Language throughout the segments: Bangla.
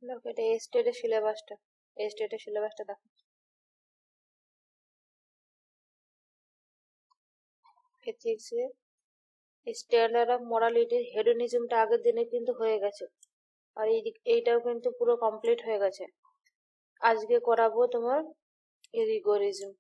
দেখো এটা এই স্টেটের সিলেবাসটা দেখো। এথিক্সে স্ট্যান্ডার্ড অফ মোরালিটি হেডোনিজমটা আগের দিনে কিন্তু হয়ে গেছে, আর এইটাও কিন্তু পুরো কমপ্লিট হয়ে গেছে। আজকে করাবো তোমার রিগোরিজম।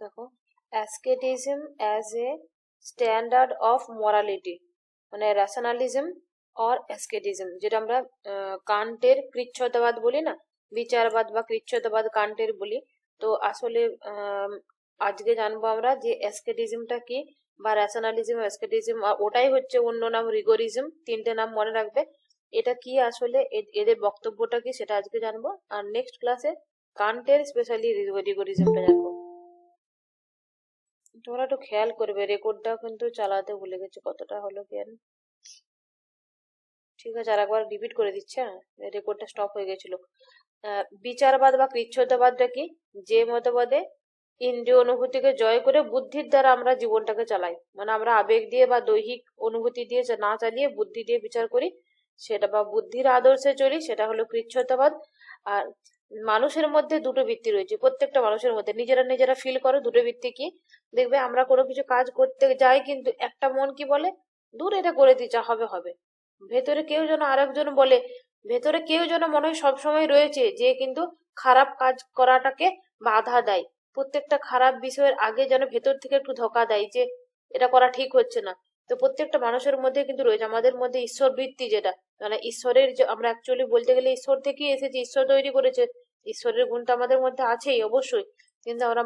দেখো, asceticism as a standard of morality, মানে র্যাশনালিজম অর অ্যাসকেটিজম, যেটা আমরা কান্টের কৃচ্ছ্রতাবাদ বলি না, বিচারবাদ বা কৃচ্ছ্রতাবাদ কান্টের বলি। তো আসলে আজকে জানবো আমরা যে অ্যাসকেটিজমটা কি, বা র্যাশনালিজম, অ্যাসকেটিজম, ওটাই হচ্ছে অন্য নাম রিগোরিজম। তিনটে নাম মনে রাখবে। এটা কি আসলে, এদের বক্তব্যটা কি, সেটা আজকে জানবো। আর নেক্সট ক্লাসে কান্টের স্পেশালি রিগোরিজমটা জানবো। তোমরা একটু খেয়াল করবে, রেকর্ডটা কিন্তু চালাতে ভুলে গেছি, কতটা হলো কি জানি। ঠিক আছে, আর একবার রিপিট করে দিচ্ছে, রেকর্ডটা স্টপ হয়ে গেছিল। বিচারবাদ বা কৃচ্ছ্রতাবাদটা কি, যে মতবাদে ইন্দ্রিয় অনুভূতিকে জয় করে বুদ্ধির দ্বারা আমরা জীবনটাকে চালাই, মানে আমরা আবেগ দিয়ে বা দৈহিক অনুভূতি দিয়ে না চালিয়ে বুদ্ধি দিয়ে বিচার করি, সেটা বা বুদ্ধির আদর্শে চলি, সেটা হলো কৃচ্ছ্রতাবাদ। আর মানুষের মধ্যে দুটো বৃত্তি রয়েছে, প্রত্যেকটা মানুষের মধ্যে নিজেরা নিজেরা ফিল করো দুটো বৃত্তি কি। দেখবে আমরা কোনো কিছু কাজ করতে যাই, কিন্তু একটা মন কি বলে, দূর এটা করে দিই, যা হবে হবে। ভেতরে কেউ যেন আরেকজন বলে, ভেতরে কেউ যেন মনে হয় সবসময় রয়েছে যে কিন্তু খারাপ কাজ করাটাকে বাধা দেয়। প্রত্যেকটা খারাপ বিষয়ের আগে যেন ভেতর থেকে একটু ধোকা দেয় যে এটা করা ঠিক হচ্ছে না। তো প্রত্যেকটা মানুষের মধ্যে কিন্তু রয়েছে, আমাদের মধ্যে ঈশ্বর বৃত্তি, যেটা মানে ঈশ্বরের যে আমরা অ্যাকচুয়ালি বলতে গেলে ঈশ্বর থেকেই এসেছি, ঈশ্বর তৈরি করেছে, ঈশ্বরের গুণটা আমাদের মধ্যে আছেই অবশ্যই। কিন্তু আমরা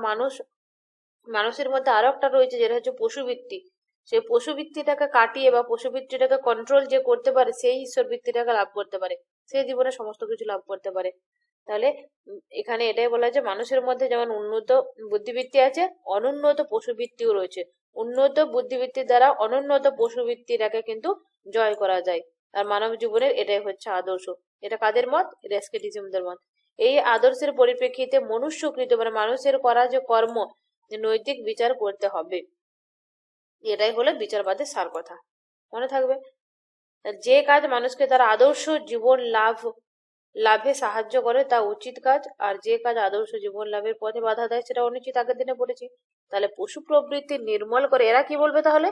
মানুষের মধ্যে আরো একটা রয়েছে, যেটা হচ্ছে পশুবৃত্তি। সেই পশুবৃত্তিটাকে কাটিয়ে বা পশুবৃত্তিটাকে কন্ট্রোল যে করতে পারে, সেই ঈশ্বর বৃত্তিটাকে লাভ করতে পারে, সে জীবনে সমস্ত কিছু লাভ করতে পারে। তাহলে এখানে এটাই বলা যে মানুষের মধ্যে যেমন উন্নত বুদ্ধিবৃত্তি আছে, অনুন্নত পশুবৃত্তিও রয়েছে। উন্নত বুদ্ধিবৃত্তির দ্বারা অনুন্নত পশুবৃত্তিটাকে কিন্তু জয় করা যায়। আর মানব জীবনের এটাই হচ্ছে আদর্শ। এটা কাদের মত? রেস্কেটিজমদের মত। এই আদর্শের পরিপ্রেক্ষিতে মনুষ্যকৃত মানে মানুষের করা যে কর্ম, নৈতিক বিচার করতে হবে, এটাই হলো বিচারবাদের সার কথা। মনে থাকবে, যে কাজ মানুষকে তার আদর্শ জীবন লাভে সাহায্য করে তা উচিত কাজ, আর যে কাজ আদর্শ জীবন লাভের পথে বাধা দেয় সেটা অনুচিত। আগের দিনে বলেছি। তাহলে পশু প্রবৃত্তি নির্মূল করে এরা কি বলবে তাহলে?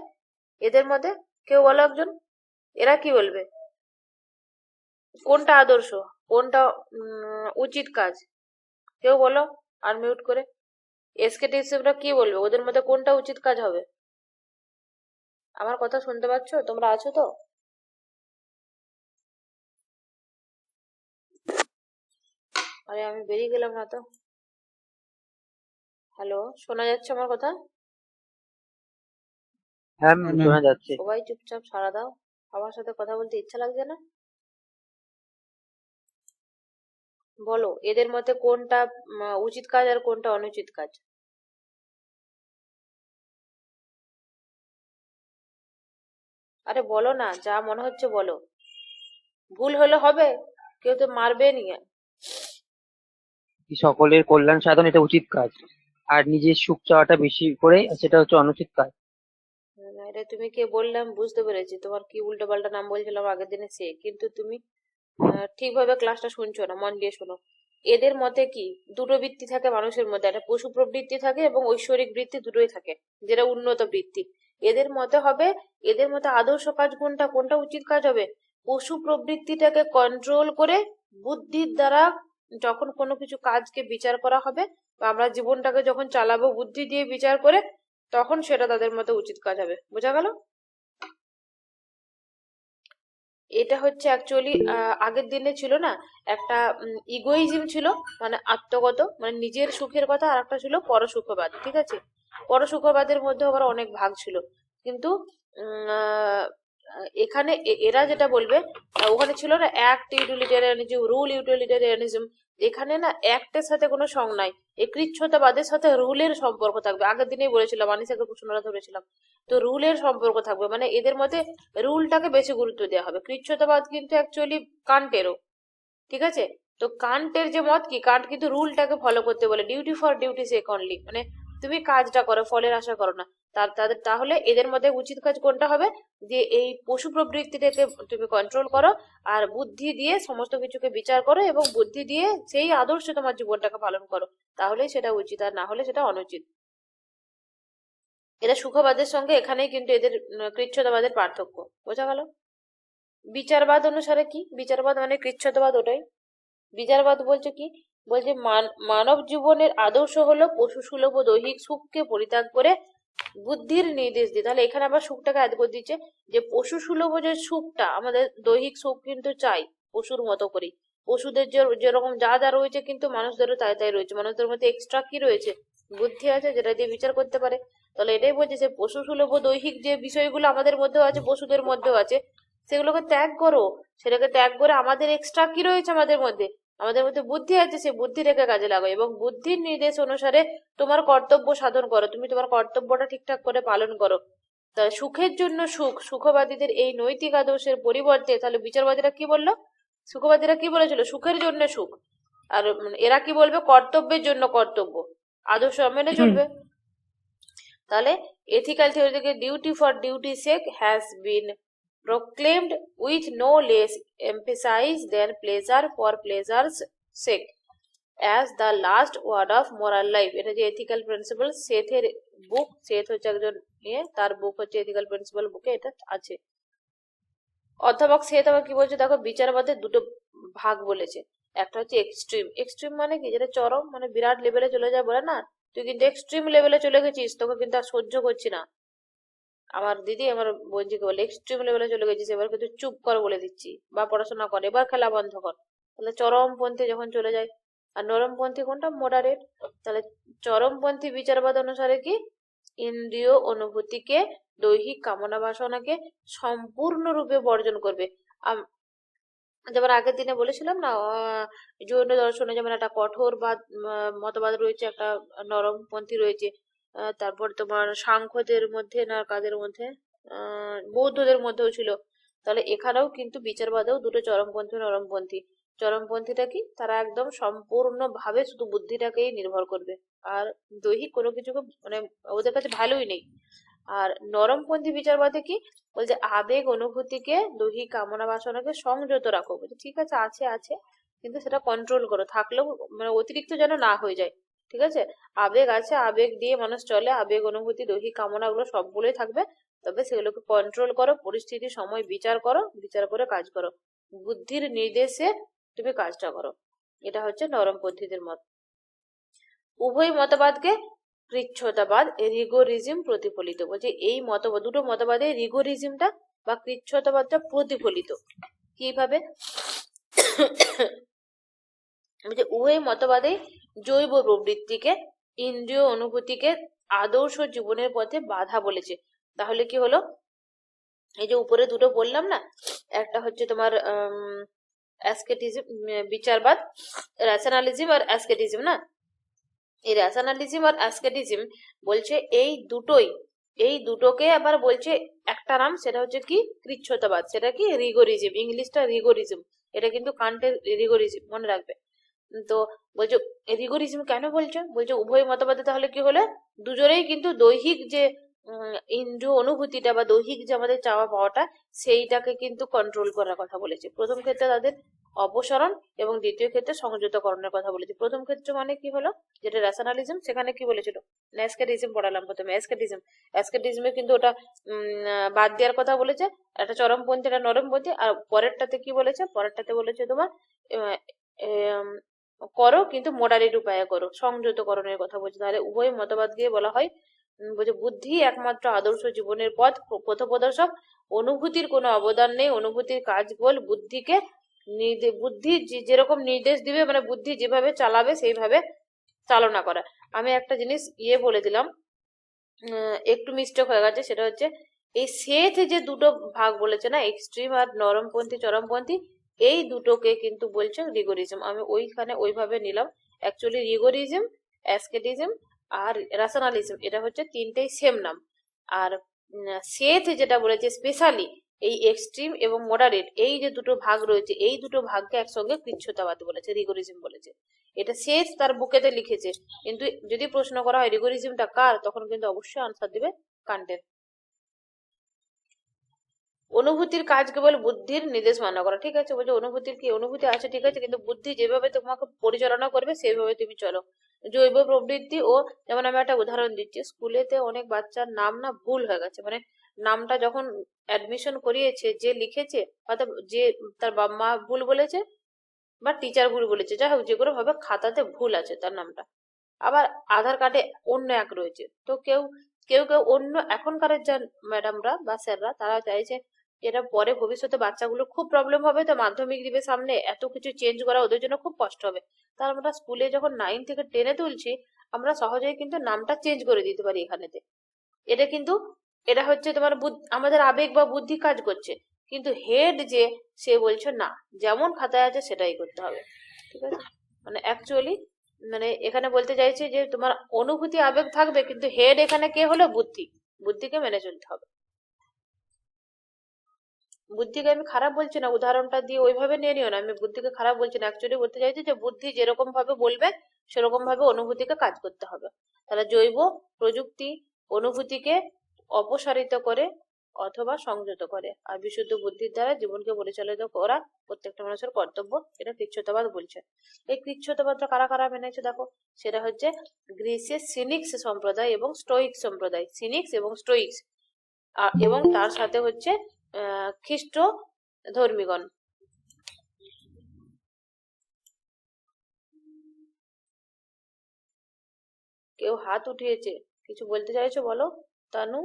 এদের মধ্যে কেউ বলো একজন, এরা কি বলবে? কোনটা আদর্শ, কোনটা উচিত কাজ? কেউ বলো আনমিউট করে। এসকেটিভরা কি বলবে, ওদের মধ্যে কোনটা উচিত কাজ হবে? আমার কথা শুনতে পাচ্ছ? তোমরা আছো তো? আরে আমি বেরিয়ে গেলাম না তো। হ্যালো, শোনা যাচ্ছে আমার কথা? হ্যাঁ ম্যাম, শোনা যাচ্ছে। সবাই চুপচাপ সাড়া দাও, আমার সাথে কথা বলতে ইচ্ছা লাগছে না? বলো এদের মধ্যে কোনটা উচিত কাজ আর কোনটা অনুচিত কাজ? আরে বলো না, যা মনে হচ্ছে বলো। ভুল হলে হবে, কেউ তো মারবে নিয়ে। সকলের কল্যাণ সাধন এটা উচিত কাজ, আর নিজের সুখ চাওয়াটা বেশি করে সেটা হচ্ছে অনুচিত কাজ। এটা তুমি কে বললাম বুঝতে পেরেছি, তোমার কি উল্টো পাল্টা নাম বলছিলাম আগের দিনে সে, কিন্তু তুমি ঠিকভাবে ক্লাসটা শুনছো না, মন দিয়ে শোনো। এদের মতে কি, দুটো বৃত্তি থাকে মানুষের মধ্যে, একটা পশু প্রবৃত্তি থাকে এবং ঐশ্বরিক বৃত্তি, দুটোই থাকে, যেটা উন্নত বৃত্তি। এদের মতে হবে, এদের মতে আদর্শ কাজ কোনটা, কোনটা উচিত কাজ হবে? পশু প্রবৃত্তিটাকে কন্ট্রোল করে বুদ্ধির দ্বারা যখন কোনো কিছু কাজকে বিচার করা হবে, বা আমরা জীবনটাকে যখন চালাবো বুদ্ধি দিয়ে বিচার করে, তখন সেটা তাদের মতে উচিত কাজ হবে। বোঝা গেল? এটা হচ্ছে অ্যাকচুয়ালি আগের দিনে ছিল না, একটা ইগোইজম ছিল, মানে আত্মগত, মানে নিজের সুখের কথা, আর একটা ছিল পরসুখবাদ। ঠিক আছে, পরসুখবাদের মধ্যে আবার অনেক ভাগ ছিল। কিন্তু এখানে এরা যেটা বলবে, ওখানে ছিল না অ্যাক্ট ইউটিলিটারিয়ানিজম, রুল ইউটিলিটারিয়ানিজম। এখানে না অ্যাক্টের সাথে কোনো সং নাই, এই কৃচ্ছ্রতাবাদের সাথে রুলের সম্পর্ক থাকবে। আগের দিনেই বলেছিলাম, আনিসাকে প্রশ্নটা ধরেছিলাম। তো রুলের সম্পর্ক থাকবে, মানে এদের মধ্যে রুলটাকে বেশি গুরুত্ব দেওয়া হবে। কৃচ্ছ্রতাবাদ কিন্তু অ্যাকচুয়ালি কান্টেরও। ঠিক আছে, তো কান্টের যে মত কি, কান্ট কিন্তু রুলটাকে ফলো করতে বলে, duty for duty sake only, মানে তুমি কাজটা করো, ফলের আশা করো না। তাহলে এদের মধ্যে উচিত কাজ কোনটা হবে, যে এই পশু প্রবৃত্তিটাকে তুমি কন্ট্রোল করো, আর বুদ্ধি দিয়ে সমস্ত কিছুকে বিচার করো, এবং বুদ্ধি দিয়ে সেই আদর্শে তোমার জীবনটাকে পালন করো, তাহলেই সেটা উচিত, আর না হলে সেটা অনুচিত। এটা সুখবাদের সঙ্গে এখানেই কিন্তু এদের কৃচ্ছ্রতাবাদের পার্থক্য বোঝা গেল। বিচারবাদ অনুসারে কি, বিচারবাদ মানে কৃচ্ছ্রতাবাদ ওটাই। বিচারবাদ বলছে কি, বলছে মানব জীবনের আদর্শ হলো পশু সুলভ ও দৈহিক সুখকে পরিত্যাগ করে বুদ্ধির নির্দেশ দিয়ে। তাহলে এখানে আবার সুখটাকে অ্যাড করে দিচ্ছে, যে পশু সুলভ যে সুখটা, আমাদের দৈহিক সুখ কিন্তু চাই পশুর মতো করেই। পশুদের যেরকম যা যা রয়েছে কিন্তু মানুষদেরও তাই তাই রয়েছে। মানুষদের মধ্যে এক্সট্রা কি রয়েছে, বুদ্ধি আছে, যেটা দিয়ে বিচার করতে পারে। তাহলে এটাই বলছে যে পশু সুলভ দৈহিক যে বিষয়গুলো আমাদের মধ্যেও আছে, পশুদের মধ্যেও আছে, সেগুলোকে ত্যাগ করো। সেটাকে ত্যাগ করে আমাদের এক্সট্রা কি রয়েছে, আমাদের মধ্যে বুদ্ধি আছে, সেই বুদ্ধিটাকে কাজে লাগাও, এবং বুদ্ধির নির্দেশ অনুসারে তোমার কর্তব্য সাধন করো, তুমি তোমার কর্তব্যটা ঠিকঠাক করে পালন করো। তা সুখের জন্য সুখ, সুখবাদীদের এই নৈতিক আদর্শের পরিবর্তে, তাহলে বিচারবাদীরা কি বললো, সুখবাদীরা কি বলেছিল, সুখের জন্য সুখ, আর এরা কি বলবে, কর্তব্যের জন্য কর্তব্য, আদর্শ মেনে চলবে। তাহলে ethical theory থেকে duty for duty sake has been proclaimed with no less emphasis than pleasure for pleasure's sake as the last word of moral life। এটা যে ethical principle, সেথের বুক, সেথ হচ্ছে একজন নিয়ে, তার বুক হচ্ছে ethical principle বুকে এটা আছে। অধ্যাপক সেথ আবার কি বলছে, দেখো বিচারবাদের দুটো ভাগ বলেছে। একটা হচ্ছে এক্সট্রিম, এক্সট্রিম মানে কি, যেটা চরম, মানে বিরাট লেভেলে চলে যায়, বলে না, তুই কিন্তু এক্সট্রিম লেভেলে চলে গেছিস, তোকে কিন্তু আর সহ্য করছি না। আমার দিদি আমার বোনজিকে বলে, এক্সট্রিম লেভেলে চলে গেছিস, এবার কিন্তু চুপ কর বলে দিচ্ছি, বা পড়াশোনা কর, এবার খেলা বন্ধ কর। তাহলে চরমপন্থী যখন চলে যায়। আর নরমপন্থী কোনটা, মডারেট। তাহলে চরমপন্থী বিচারবাদ অনুসারে কি, ইন্দ্রিয় অনুভূতিকে, দৈহিক কামনা বাসনাকে সম্পূর্ণরূপে বর্জন করবে। যেমন আগের দিনে বলেছিলাম না, জৈন দর্শনে যেমন একটা কঠোর বাদ মতবাদ রয়েছে, একটা নরমপন্থী রয়েছে। তারপর তোমার সাংখ্যদের মধ্যে, না কাদের মধ্যে, বৌদ্ধদের মধ্যেও ছিল। তাহলে এখানেও কিন্তু বিচারবাদেও দুটো চরমপন্থী নরমপন্থী। চরমপন্থীটা কি, তারা একদম সম্পূর্ণ ভাবে শুধু বুদ্ধিটাকেই নির্ভর করবে, আর দৈহিক কোনো কিছুকে মানে ওদের কাছে ভালোই নেই। আর নরমপন্থী বিচারবাদে কি বলছে, আবেগ অনুভূতিকে, দৈহিক কামনা বাসনাকে সংযত রাখো। বলছে ঠিক আছে, আছে আছে, কিন্তু সেটা কন্ট্রোল করো, থাকলেও মানে অতিরিক্ত যেন না হয়ে যায়। ঠিক আছে, আবেগ আছে, আবেগ দিয়ে মানুষ চলে, আবেগ অনুভূতি দৈহিক কামনা গুলো সবগুলোই থাকবে, তবে সেগুলোকে কন্ট্রোল করো, পরিস্থিতি সময় বিচার করো, বিচার করে কাজ করো, বুদ্ধির নির্দেশে তুমি কাজটা করো। এটা হচ্ছে নরমপন্থীদের মত। উভয় মতবাদকে কৃচ্ছ্রতাবাদ, রিগোরিজম প্রতিফলিত। বলছে এই মতবাদ, দুটো মতবাদে রিগোরিজমটা বা কৃচ্ছ্রতাবাদটা প্রতিফলিত কিভাবে, বলছে উভয় মতবাদে জৈব প্রবৃত্তিকে, ইন্দ্রিয় অনুভূতিকে আদর্শ জীবনের পথে বাধা বলেছে। তাহলে কি হলো, এই যে উপরে দুটো বললাম না, একটা হচ্ছে তোমার অ্যাসকেটিজম বিচারবাদ, রেশনালিজম আর অ্যাসকেটিজম না, এই রেশনালিজম আর অ্যাসকেটিজম বলছে এই দুটোকে আবার বলছে একটা নাম, সেটা হচ্ছে কি কৃচ্ছ্রতাবাদ, সেটা কি রিগোরিজম, ইংলিশটা রিগোরিজম, এটা কিন্তু কান্টের রিগোরিজম, মনে রাখবে। তো বলছে রিগোরিজম কেন বলছে, বলছে উভয় মতবাদে তাহলে কি হলে দুজনেই কিন্তু দৈহিক যে ইন্দ্রিয় অনুভূতিটা বা দৈহিক যে আমাদের চাওয়া পাওয়াটা, সেইটাকে কিন্তু কন্ট্রোল করার কথা বলেছে। প্রথম ক্ষেত্রে তাদের অপসারণ, এবং দ্বিতীয় ক্ষেত্রে সংযতকরণের কথা বলেছে। প্রথম ক্ষেত্রে মানে কি হলো, যেটা রেশনালিজম, সেখানে কি বলেছিল, অ্যাসকেটিজম পড়ালাম প্রথমে, অ্যাসকেটিজমে কিন্তু ওটা বাদ দেওয়ার কথা বলেছে, একটা চরমপন্থী একটা নরমপন্থী। আর পরেরটাতে কি বলেছে, পরেরটাতে বলেছে তোমার করো কিন্তু মডারেট উপায়ে করো, সংযতকরণের কথা বলছে। তাহলে উভয় মতবাদ দিয়ে বলা হয়, বলছে বুদ্ধি একমাত্র আদর্শ জীবনের পথপ্রদর্শক, অনুভূতির কোনো অবদান নেই, অনুভূতির কাজ বল বুদ্ধিকে বুদ্ধি যেরকম নির্দেশ দিবে, মানে বুদ্ধি যেভাবে চালাবে সেইভাবে চালনা করা। আমি একটা জিনিস বলে দিলাম, একটু মিস্টেক হয়ে গেছে, সেটা হচ্ছে এই সেথ যে দুটো ভাগ বলেছে না, এক্সট্রিম আর নরমপন্থী চরমপন্থী, এই দুটোকে কিন্তু বলছে রিগোরিজম। আমি ওইখানে ওইভাবে নিলাম, অ্যাকচুয়ালি রিগোরিজম, অ্যাসকেটিজম আর রেশনালিজম, এটা হচ্ছে তিনটেই সেম নাম। আর সেথ যেটা বলেছে স্পেশালি, এই এক্সট্রিম এবং মডারেট, এই যে দুটো ভাগ রয়েছে, এই দুটো ভাগকে একসঙ্গে কৃচ্ছ্রতাবাদ বলেছে, রিগোরিজম বলেছে। এটা শেষ তার বুকেতে লিখেছে। কিন্তু যদি প্রশ্ন করা হয় রিগোরিজমটা কার, তখন কিন্তু অবশ্যই আনসার দিবে কান্টের। অনুভূতির কাজ কেবল বুদ্ধির নির্দেশ মান্য করা। ঠিক আছে, বলছে অনুভূতির কি, অনুভূতি আছে ঠিক আছে, কিন্তু বুদ্ধি যেভাবে তোমাকে পরিচালনা করবে সেইভাবে তুমি চলো। জৈব প্রবৃত্তি ও, যেমন আমি একটা উদাহরণ দিচ্ছি, স্কুলেতে অনেক বাচ্চার নাম না ভুল হয়ে গেছে, মানে নামটা যখন অ্যাডমিশন করিয়েছে যে লিখেছে, হয়তো যে তার বাবা মা ভুল বলেছে বা টিচার ভুল বলেছে, যাই হোক যে কোনো ভাবে খাতাতে ভুল আছে তার নামটা, আবার আধার কার্ডে অন্য এক রয়েছে। তো কেউ কেউ কেউ অন্য, এখনকার যা ম্যাডামরা বা স্যাররা তারা চাইছে যেটা পরে ভবিষ্যতে বাচ্চাগুলো খুব প্রবলেম হবে, তো মাধ্যমিক দিবে সামনে, এত কিছু চেঞ্জ করা ওদের জন্য খুব কষ্ট হবে। তার আমরা স্কুলে যখন 9 থেকে 10-এ তুলছি, আমরা সহজেই কিন্তু নামটা চেঞ্জ করে দিতে পারি এখানেতে। এটা কিন্তু, এটা হচ্ছে তোমার আমাদের আবেগ বা বুদ্ধি কাজ করছে, কিন্তু হেড যে, সে বলছে না, যেমন খাতায় আছে সেটাই করতে হবে। ঠিক আছে, মানে অ্যাকচুয়ালি মানে এখানে বলতে চাইছে যে তোমার অনুভূতি আবেগ থাকবে, কিন্তু হেড এখানে কে হলো, বুদ্ধি। বুদ্ধিকে মেনে চলতে হবে। বুদ্ধিকে আমি খারাপ বলছি না, উদাহরণটা দিয়ে ওইভাবে নিয়ে নিও না, আমি বুদ্ধিকে খারাপ বলছি না, অ্যাকচুয়ালি বলতে চাইছি যে বুদ্ধি যেরকম ভাবে বলবে সেরকম ভাবে অনুভূতিকে কাজ করতে হবে। তাহলে জৈব প্রযুক্তি অনুভূতিকে অপসারিত করে অথবা সংযত করে, আর বিশুদ্ধ বুদ্ধির দ্বারা জীবনকে পরিচালিত করা প্রত্যেকটা মানুষের কর্তব্য, এটা কৃচ্ছ্রতাবাদ বলছে। এই কৃচ্ছ্রতাবাদটা কারা কারা মেনেছে দেখো, সেটা হচ্ছে গ্রিসের সিনিক্স সম্প্রদায় এবং স্টোইক সম্প্রদায়, সিনিক্স এবং স্টোইক্স, এবং তার সাথে হচ্ছে খ্রিস্ট ধর্মীগণ। কেউ হাত উঠিয়েছে, কিছু বলতে চাইছো বলো তানু?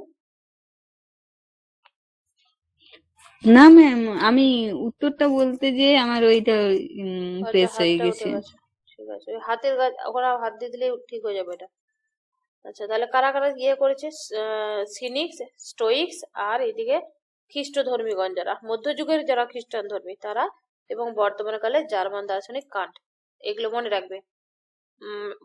না ম্যাম, আমি উত্তরটা বলতে যে আমার ওইটা আচ্ছা, প্রেস হয়ে হাতটা উঠে গেছে। গেছে, ঠিক আছে, ওই হাতের ওখানে হাত দিয়ে দিলে ঠিক হয়ে যাবে এটা। আচ্ছা, তাহলে কারা কারা ইয়ে করেছে, সিনিক্স, স্টোইক্স, আর এদিকে খ্রিস্ট ধর্মীগণ, যারা মধ্যযুগের যারা খ্রিস্টান ধর্মী তারা, এবং বর্তমান কালে জার্মান দার্শনিক কান্ট। এগুলো মনে রাখবে।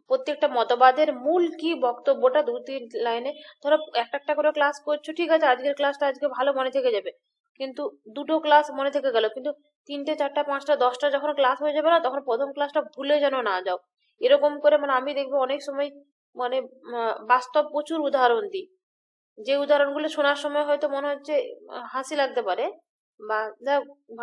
প্রত্যেকটা মতবাদের মূল কি বক্তব্যটা 2-3 লাইনে, ধরো একটা একটা করে ক্লাস করছো, ঠিক আছে, আজকের ক্লাসটা আজকে ভালো মনে থেকে যাবে, কিন্তু দুটো ক্লাস মনে থেকে গেল, কিন্তু 3টে 4টা 5টা 10টা যখন ক্লাস হয়ে যাবে না, তখন প্রথম ক্লাসটা ভুলে যেন না যাও। এরকম করে, মানে আমি দেখবো অনেক সময়, মানে বাস্তব প্রচুর উদাহরণ দিই, যে উদাহরণগুলো শোনার সময় হয়তো মনে হচ্ছে হাসি লাগতে পারে, বা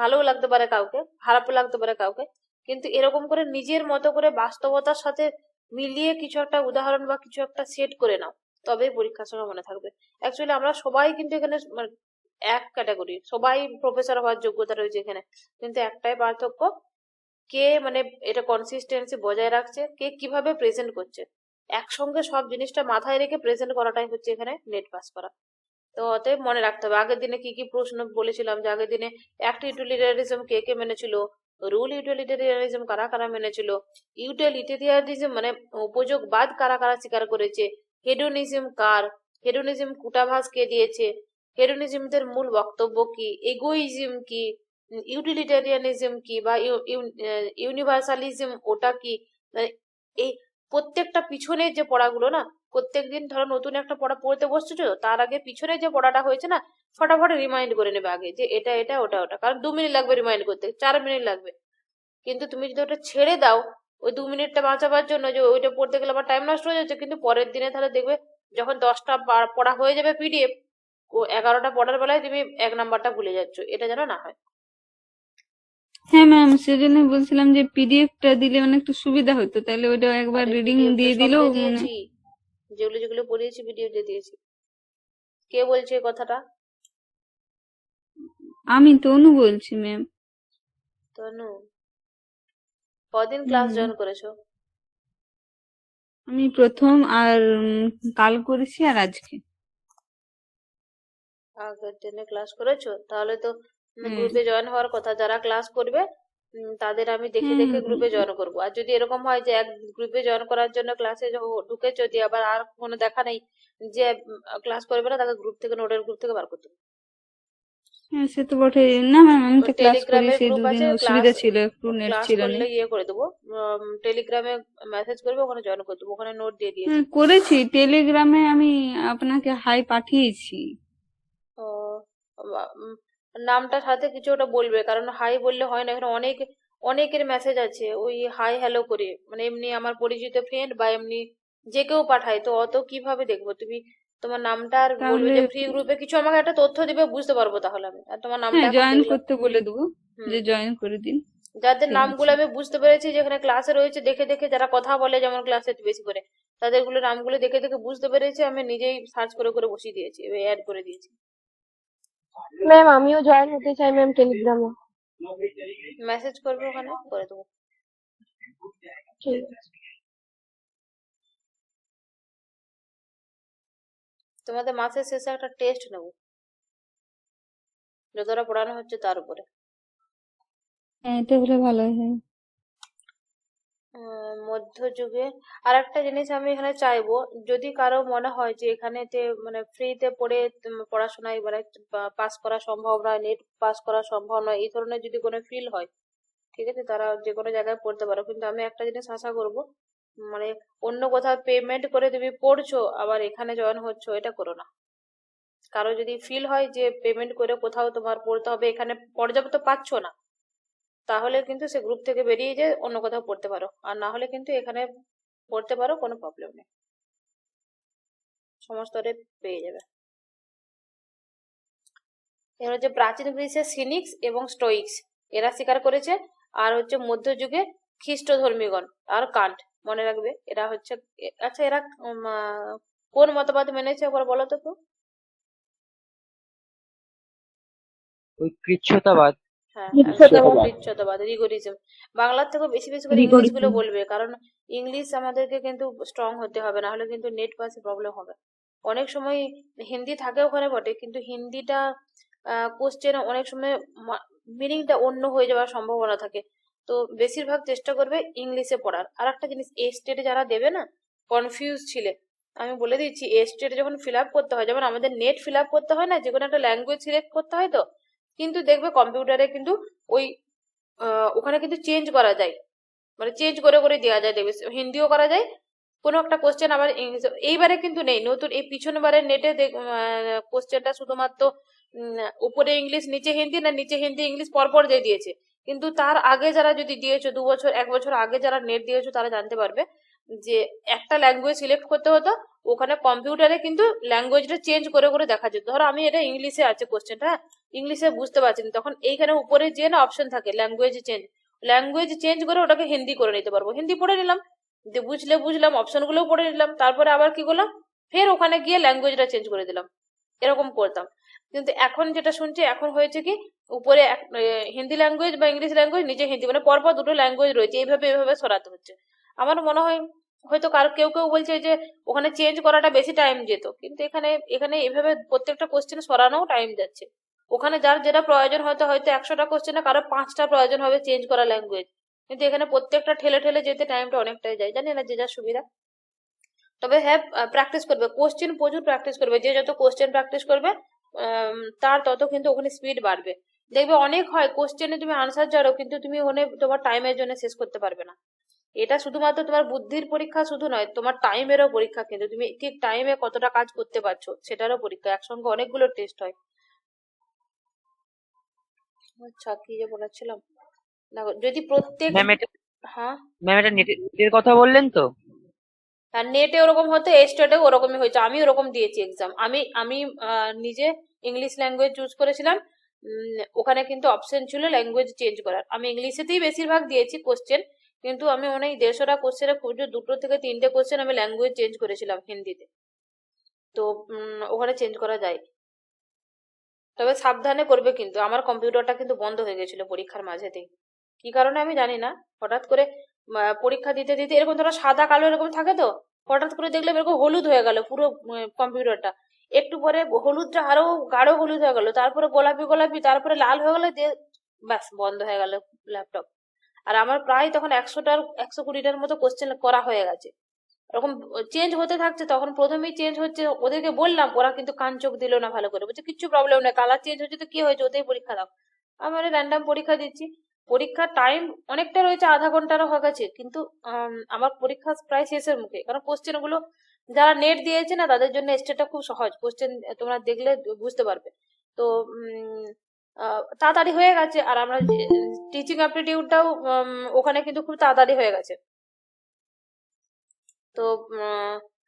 ভালো লাগতে পারে কাউকে, খারাপও লাগতে পারে কাউকে, কিন্তু এরকম করে নিজের মতো করে বাস্তবতার সাথে মিলিয়ে কিছু একটা উদাহরণ বা কিছু একটা সেট করে নাও, তবেই পরীক্ষার সময় মনে থাকবে। অ্যাকচুয়ালি আমরা সবাই কিন্তু এখানে মানে এক ক্যাটাগরি, সবাই প্রফেসর হওয়ার যোগ্যতা রয়েছে এখানে, কিন্তু একটাই পার্থক্য, কে মানে এটা কনসিস্টেন্সি বজায় রাখছে, কে কিভাবে প্রেজেন্ট করছে। একসঙ্গে সব জিনিসটা মাথায় রেখে প্রেজেন্ট করাটাই হচ্ছে এখানে নেট পাস করা। তো অতএব মনে রাখতে হবে আগের দিনে কি কি প্রশ্ন বলেছিলাম, যে আগের দিনে অ্যাক্ট ইউটিলিটারিজম কে কে মেনেছিল, রুল ইউটিলিটারিয়ানিজম কারা কারা মেনেছিল, ইউটিলিটারিয়ানিজম মানে উপযোগবাদ কারা কারা স্বীকার করেছে, হেডোনিজম কার, হেডোনিজম কূটাভাস কে দিয়েছে, হেডোনিজমদের মূল বক্তব্য কি, এগোইজম কি, ইউটিলিটারিয়ানিজম কি, বা ইউনিভার্সালিজম ওটা কি। মানে এই প্রত্যেকটা পিছনে যে পড়াগুলো না, প্রত্যেকদিন ধরো নতুন একটা পড়া পড়তে বসছো, তার আগে পিছনে যে পড়াটা হয়েছে না, ফটাফট রিমাইন্ড করে নেবে আগে, যে এটা এটা ওটা ওটা, কারণ 2 মিনিট লাগবে রিমাইন্ড করতে, 4 মিনিট লাগবে। কিন্তু তুমি যদি ওটা ছেড়ে দাও ওই 2 মিনিটটা বাঁচাবার জন্য, যে ওইটা পড়তে গেলে আমার টাইম নষ্ট হয়ে যাচ্ছে, কিন্তু পরের দিনে তাহলে দেখবে যখন 10টা পড়া হয়ে যাবে পিডিএফ, ও 11টা পড়ার বেলায় তুমি 1 নাম্বারটা ভুলে যাচ্ছ, এটা যেন না হয়। হ্যাঁ ম্যাম, সেজন্য বলছিলাম যে পিডিএফটা দিলে মানে একটু সুবিধা হতো, তাহলে ওইটা একবার আরে রিডিং পিডিএফ তো দিয়ে সব দিলেও দিয়ে মানে। দিয়েছি, যেগুলো যেগুলো পড়িয়েছি পিডিএফ দিয়ে দিয়েছি। কে বলছে এই কথাটা? আমি তনু বলছি ম্যাম। তনু, কদিন ক্লাস জয়েন করেছো? আমি প্রথম, আর কাল করেছি আর আজকে। আগের দিনে ক্লাস করেছো, তাহলে তো হুম। গ্রুপে জয়েন হওয়ার কথা। যারা ক্লাস করবে তাদের আমি দেখে দেখে গ্রুপে জয়েন করবো। আর যদি এরকম হয় যে এক গ্রুপে জয়েন করার জন্য ক্লাসে ঢুকেছো, দিয়ে আবার আর কোনো দেখা নেই, যে ক্লাস করবে না, তাকে গ্রুপ থেকে, নোটের গ্রুপ থেকে বার করতে হবে। হ্যাঁ, সে তো বটে। না ম্যাম, আমি তো ক্লাস করি, টেলিগ্রামের সেই গ্রুপ দুদিন আছে, অসুবিধা ছিল, একটু নেট ক্লাস ছিল না। করলে ইয়ে করে দেবো, টেলিগ্রামে মেসেজ করবে, ওখানে জয়েন করে দেবো, ওখানে নোট দিয়ে দিয়েছি। করেছি, টেলিগ্রামে আমি আপনাকে হাই পাঠিয়েছি। ও, নামটার সাথে কিছু ওটা বলবে, কারণ হাই বললে হয় না, এখানে অনেকের মেসেজ আছে, ওই হাই হ্যালো করে, মানে এমনি আমার পরিচিত ফ্রেন্ড বা এমনি যে কেউ পাঠায়, তো অত কিভাবে দেখবো? তুমি তোমার নামটা আর বলবে তাহলে যে ফ্রি গ্রুপে কিছু আমাকে একটা তথ্য দিবে, বুঝতে পারবো তাহলে আমি। আর তোমার নামটা হ্যাঁ, এখন জয়েন দেখলাম। করতে বলে দেবো, হুম। যে জয়েন করে দিন। যাদের ঠিক নামগুলো আছে। আমি বুঝতে পেরেছি যেখানে ক্লাসে রয়েছে, দেখে দেখে যারা কথা বলে যেমন ক্লাসে বেশি করে, তাদের গুলো নামগুলো দেখে দেখে বুঝতে পেরেছি, আমি নিজেই সার্চ করে করে বসিয়ে দিয়েছি, অ্যাড করে দিয়েছি। ম্যাম আমিও জয়েন হতে চাই ম্যাম টেলিগ্রামে। মেসেজ করবে, ওখানে করে দেবো। ঠিক আছে। তোমাদের মাসের শেষে একটা টেস্ট নেবো, যতটা পড়ানো হচ্ছে তার উপরে। হ্যাঁ, এটা হলে ভালো হয়। হ্যাঁ। মধ্যযুগে আর একটা জিনিস আমি এখানে চাইবো, যদি কারো মনে হয় যে এখানেতে মানে ফ্রিতে পড়ে পড়াশোনায় মানে পাস করা সম্ভব নয়, নেট পাস করা সম্ভব নয়, এই ধরনের যদি কোনো ফিল হয়, ঠিক আছে, তারা যে কোনো জায়গায় পড়তে পারো। কিন্তু আমি একটা জিনিস আশা করব, মানে অন্য কোথাও পেমেন্ট করে তুমি পড়ছো আবার এখানে জয়েন হচ্ছো, এটা করো না। কারো যদি ফিল হয় যে পেমেন্ট করে কোথাও তোমার পড়তে হবে, এখানে পর্যাপ্ত পাচ্ছ না, তাহলে কিন্তু সে গ্রুপ থেকে বেরিয়ে যেয়ে অন্য কোথাও পড়তে পারো, আর না হলে কিন্তু এখানে পড়তে পারো, কোনো প্রবলেম নেই, সমস্ত রেট পেয়ে যাবে। এবার হচ্ছে প্রাচীন গ্রিসের সিনিক্স এবং স্টোইক্স, এরা স্বীকার করেছে। আর হচ্ছে মধ্যযুগে খ্রিস্ট ধর্মীগণ আর কান্ট, মনে রাখবে এরা হচ্ছে। আচ্ছা, এরা কোন মতবাদ মেনেছে একবার বলো তো তো? ওই কৃচ্ছ্রতাবাদ। হ্যাঁ, একদম বিশ্বতবাদ। বিচ্ছুতবাদ, রিগোরিজম। বাংলার থেকেও বেশি বেশি করে ইংলিশ গুলো বলবে, কারণ ইংলিশ আমাদেরকে কিন্তু স্ট্রং হতে হবে, না হলে কিন্তু নেট পাসে প্রবলেম হবে। অনেক সময় হিন্দি থাকে ওখানে বটে, কিন্তু হিন্দিটা কোশ্চেন অনেক সময় মিনিংটা অন্য হয়ে যাওয়ার সম্ভাবনা থাকে। তো বেশিরভাগ চেষ্টা করবে ইংলিশে পড়ার। আর একটা জিনিস, এ স্টেটে যারা দেবে না, কনফিউজ ছিলে, আমি বলে দিচ্ছি, এ স্টেটে যখন ফিল আপ করতে হয়, যেমন আমাদের নেট ফিল আপ করতে হয় না, যে কোনো একটা ল্যাঙ্গুয়েজ সিলেক্ট করতে হয়, তো কিন্তু দেখবে কম্পিউটারে কিন্তু ওই ওখানে কিন্তু চেঞ্জ করা যায়, মানে চেঞ্জ করে করে দেওয়া যায়, দেখবে হিন্দিও করা যায় কোনো একটা কোশ্চেন, আবার ইংলিশ। এইবারে কিন্তু নেই, নতুন এই পিছন বারের নেটে কোশ্চেনটা শুধুমাত্র উপরে ইংলিশ নিচে হিন্দি, না নিচে হিন্দি ইংলিশ পরপর দিয়ে দিয়েছে। কিন্তু তার আগে যারা যদি দিয়েছো, 2 বছর 1 বছর আগে যারা নেট দিয়েছো, তারা জানতে পারবে যে একটা ল্যাঙ্গুয়েজ সিলেক্ট করতে হতো, ওখানে কম্পিউটারে কিন্তু ল্যাঙ্গুয়েজটা চেঞ্জ করে করে দেখা যেত। ধরো আমি এটা ইংলিশে আছে কোশ্চেনটা, ইংলিশে বুঝতে পারছি না, তখন এইখানে উপরে যে না অপশন থাকে ল্যাঙ্গুয়েজ চেঞ্জ করে ওটাকে হিন্দি করে নিতে পারবো, হিন্দি পড়ে নিলাম, যে বুঝলে বুঝলাম, অপশন গুলোও পড়ে নিলাম, তারপরে আবার কি করলাম, ফের ওখানে গিয়ে ল্যাঙ্গুয়েজটা চেঞ্জ করে দিলাম, এরকম করতাম। কিন্তু এখন যেটা শুনছি, এখন হয়েছে কি, উপরে হিন্দি ল্যাঙ্গুয়েজ বা ইংলিশ ল্যাঙ্গুয়েজ, নিচে হিন্দি, মানে পরপর দুটো ল্যাঙ্গুয়েজ রয়েছে, এইভাবে এইভাবে সরাতে হচ্ছে। আমার মনে হয় হয়তো কারো কেউ কেউ বলছে যে ওখানে চেঞ্জ করাটা বেশি টাইম যেত, কিন্তু এখানে এখানে এভাবে প্রত্যেকটা কোশ্চেন সরানোও টাইম যাচ্ছে। ওখানে যার যেটা প্রয়োজন, হয়তো হয়তো 100টা কোশ্চেনে কারো 5টা প্রয়োজন হবে চেঞ্জ করা ল্যাঙ্গুয়েজ, কিন্তু এখানে প্রত্যেকটা ঠেলে ঠেলে যেতে টাইমটা অনেকটাই যায়, জানি না যে যার সুবিধা। তবে হ্যাঁ, প্র্যাকটিস করবে, কোশ্চেন প্রচুর প্র্যাকটিস করবে, যে যত কোশ্চেন প্র্যাকটিস করবে তার তত কিন্তু ওখানে স্পিড বাড়বে। দেখবে অনেক হয় কোশ্চেনে তুমি আনসার জানো, কিন্তু তুমি ওখানে তোমার টাইমের জন্য শেষ করতে পারবে না। এটা শুধুমাত্র তোমার বুদ্ধির পরীক্ষা শুধু নয়, তোমার টাইমেরও পরীক্ষা, কিন্তু তুমি ঠিক টাইমে কতটা কাজ করতে পারছো সেটারও পরীক্ষা, একসঙ্গে অনেকগুলো টেস্ট হয়। আচ্ছা, কি যে বলেছিলাম, দেখো যদি প্রত্যেক, ম্যাম এটা হ্যাঁ, ম্যাম এটা নেটের কথা বললেন তো? আর নেটে ওরকম হতো, স্টেটেও ওরকমই হয়েছে, আমি ওরকম দিয়েছি এক্সাম। আমি আমি নিজে ইংলিশ ল্যাঙ্গুয়েজ চুজ করেছিলাম, ওখানে কিন্তু অপশন ছিল ল্যাঙ্গুয়েজ চেঞ্জ করার, আমি ইংলিশেতেই বেশিরভাগ দিয়েছি কোশ্চেন, কিন্তু আমি অনেক 150টা কোশ্চেনে খুব 2 থেকে 3টে কোশ্চেন আমি ল্যাঙ্গুয়েজ চেঞ্জ করেছিলাম হিন্দিতে। তো ওখানে চেঞ্জ করা যায়, তবে সাবধানে করবে। কিন্তু আমার কম্পিউটারটা কিন্তু বন্ধ হয়ে গেছিল পরীক্ষার মাঝেতেই, কি কারণে আমি জানি না, হঠাৎ করে পরীক্ষা দিতে দিতে এরকম ধরো সাদা কালো এরকম থাকে, তো হঠাৎ করে দেখলাম এরকম হলুদ হয়ে গেল পুরো কম্পিউটারটা, একটু পরে হলুদটা আরো গাঢ় হলুদ হয়ে গেল, তারপরে গোলাপি গোলাপি, তারপরে লাল হয়ে গেল, দিয়ে ব্যাস বন্ধ হয়ে গেল ল্যাপটপ। আর আমার প্রায় তখন 120টার মতো কোশ্চেন করা হয়ে গেছে, এরকম চেঞ্জ হতে থাকছে, তখন প্রথমেই চেঞ্জ হচ্ছে, ওদেরকে বললাম, ওরা কিন্তু কান চোখ দিল না ভালো করে, বলছে কিচ্ছু প্রবলেম নেই, কালার চেঞ্জ হচ্ছে তো কি হয়েছে, ওতেই পরীক্ষা দাও। আমি র্যান্ডাম পরীক্ষা দিচ্ছি, পরীক্ষার টাইম অনেকটা রয়েছে, আধা ঘন্টারও হয়ে গেছে, কিন্তু আমার পরীক্ষা প্রায় শেষের মুখে, কারণ কোশ্চেন গুলো যারা নেট দিয়েছে না তাদের জন্য স্টেটটা খুব সহজ, কোশ্চেন তোমরা দেখলে বুঝতে পারবে। তো তাড়াতাড়ি হয়ে গেছে, আর আমরা টিচিং অ্যাপটিটিউডটাও ওখানে কিন্তু খুব তাড়াতাড়ি হয়ে গেছে। তো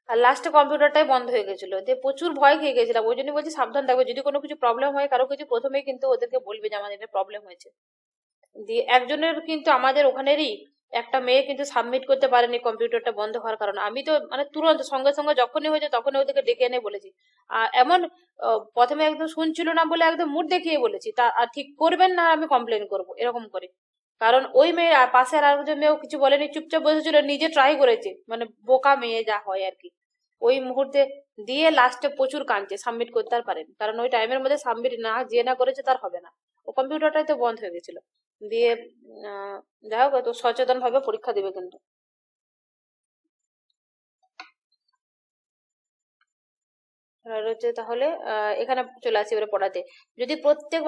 আর লাস্টে কম্পিউটারটাই বন্ধ হয়ে গেছিল, দিয়ে প্রচুর ভয় খেয়ে গেছিলাম। ওই জন্য বলছি সাবধান থাকবে, যদি কোনো কিছু প্রবলেম হয় কারো কিছু, প্রথমেই কিন্তু ওদেরকে বলবে যে আমাদের এটা প্রবলেম হয়েছে। দিয়ে একজনের কিন্তু আমাদের ওখানেরই একটা মেয়ে কিন্তু সাবমিট করতে পারেনি কম্পিউটারটা বন্ধ হওয়ার কারণে। আমি তো মানে তুরন্ত সঙ্গে সঙ্গে যখনই হয়েছে তখনই ওদেরকে ডেকে এনে বলেছি। আর এমন প্রথমে একদম শুনছিল না বলে একদম মুড দেখিয়ে বলেছি, তা আর ঠিক করবেন না আমি কমপ্লেন করব এরকম করে। কারণ ওই মেয়ে পাশে আর একজন মেয়েও কিছু বলেনি, চুপচাপ বসেছিল, নিজে ট্রাই করেছে, মানে বোকা মেয়ে যা হয় আর কি। ওই মুহূর্তে দিয়ে লাস্টে প্রচুর কাঁদছে, সাবমিট করতে আর পারেনি, কারণ ওই টাইমের মধ্যে সাবমিট না যে না করেছে তার হবে না। ও কম্পিউটারটাই তো বন্ধ হয়ে গেছিল। দিয়ে যাই হোক, তো সচেতন ভাবে পরীক্ষা দিবে কিন্তু। আর হচ্ছে তাহলে এখানে চলে আসি এবারে পড়াতে। যদি প্রত্যেক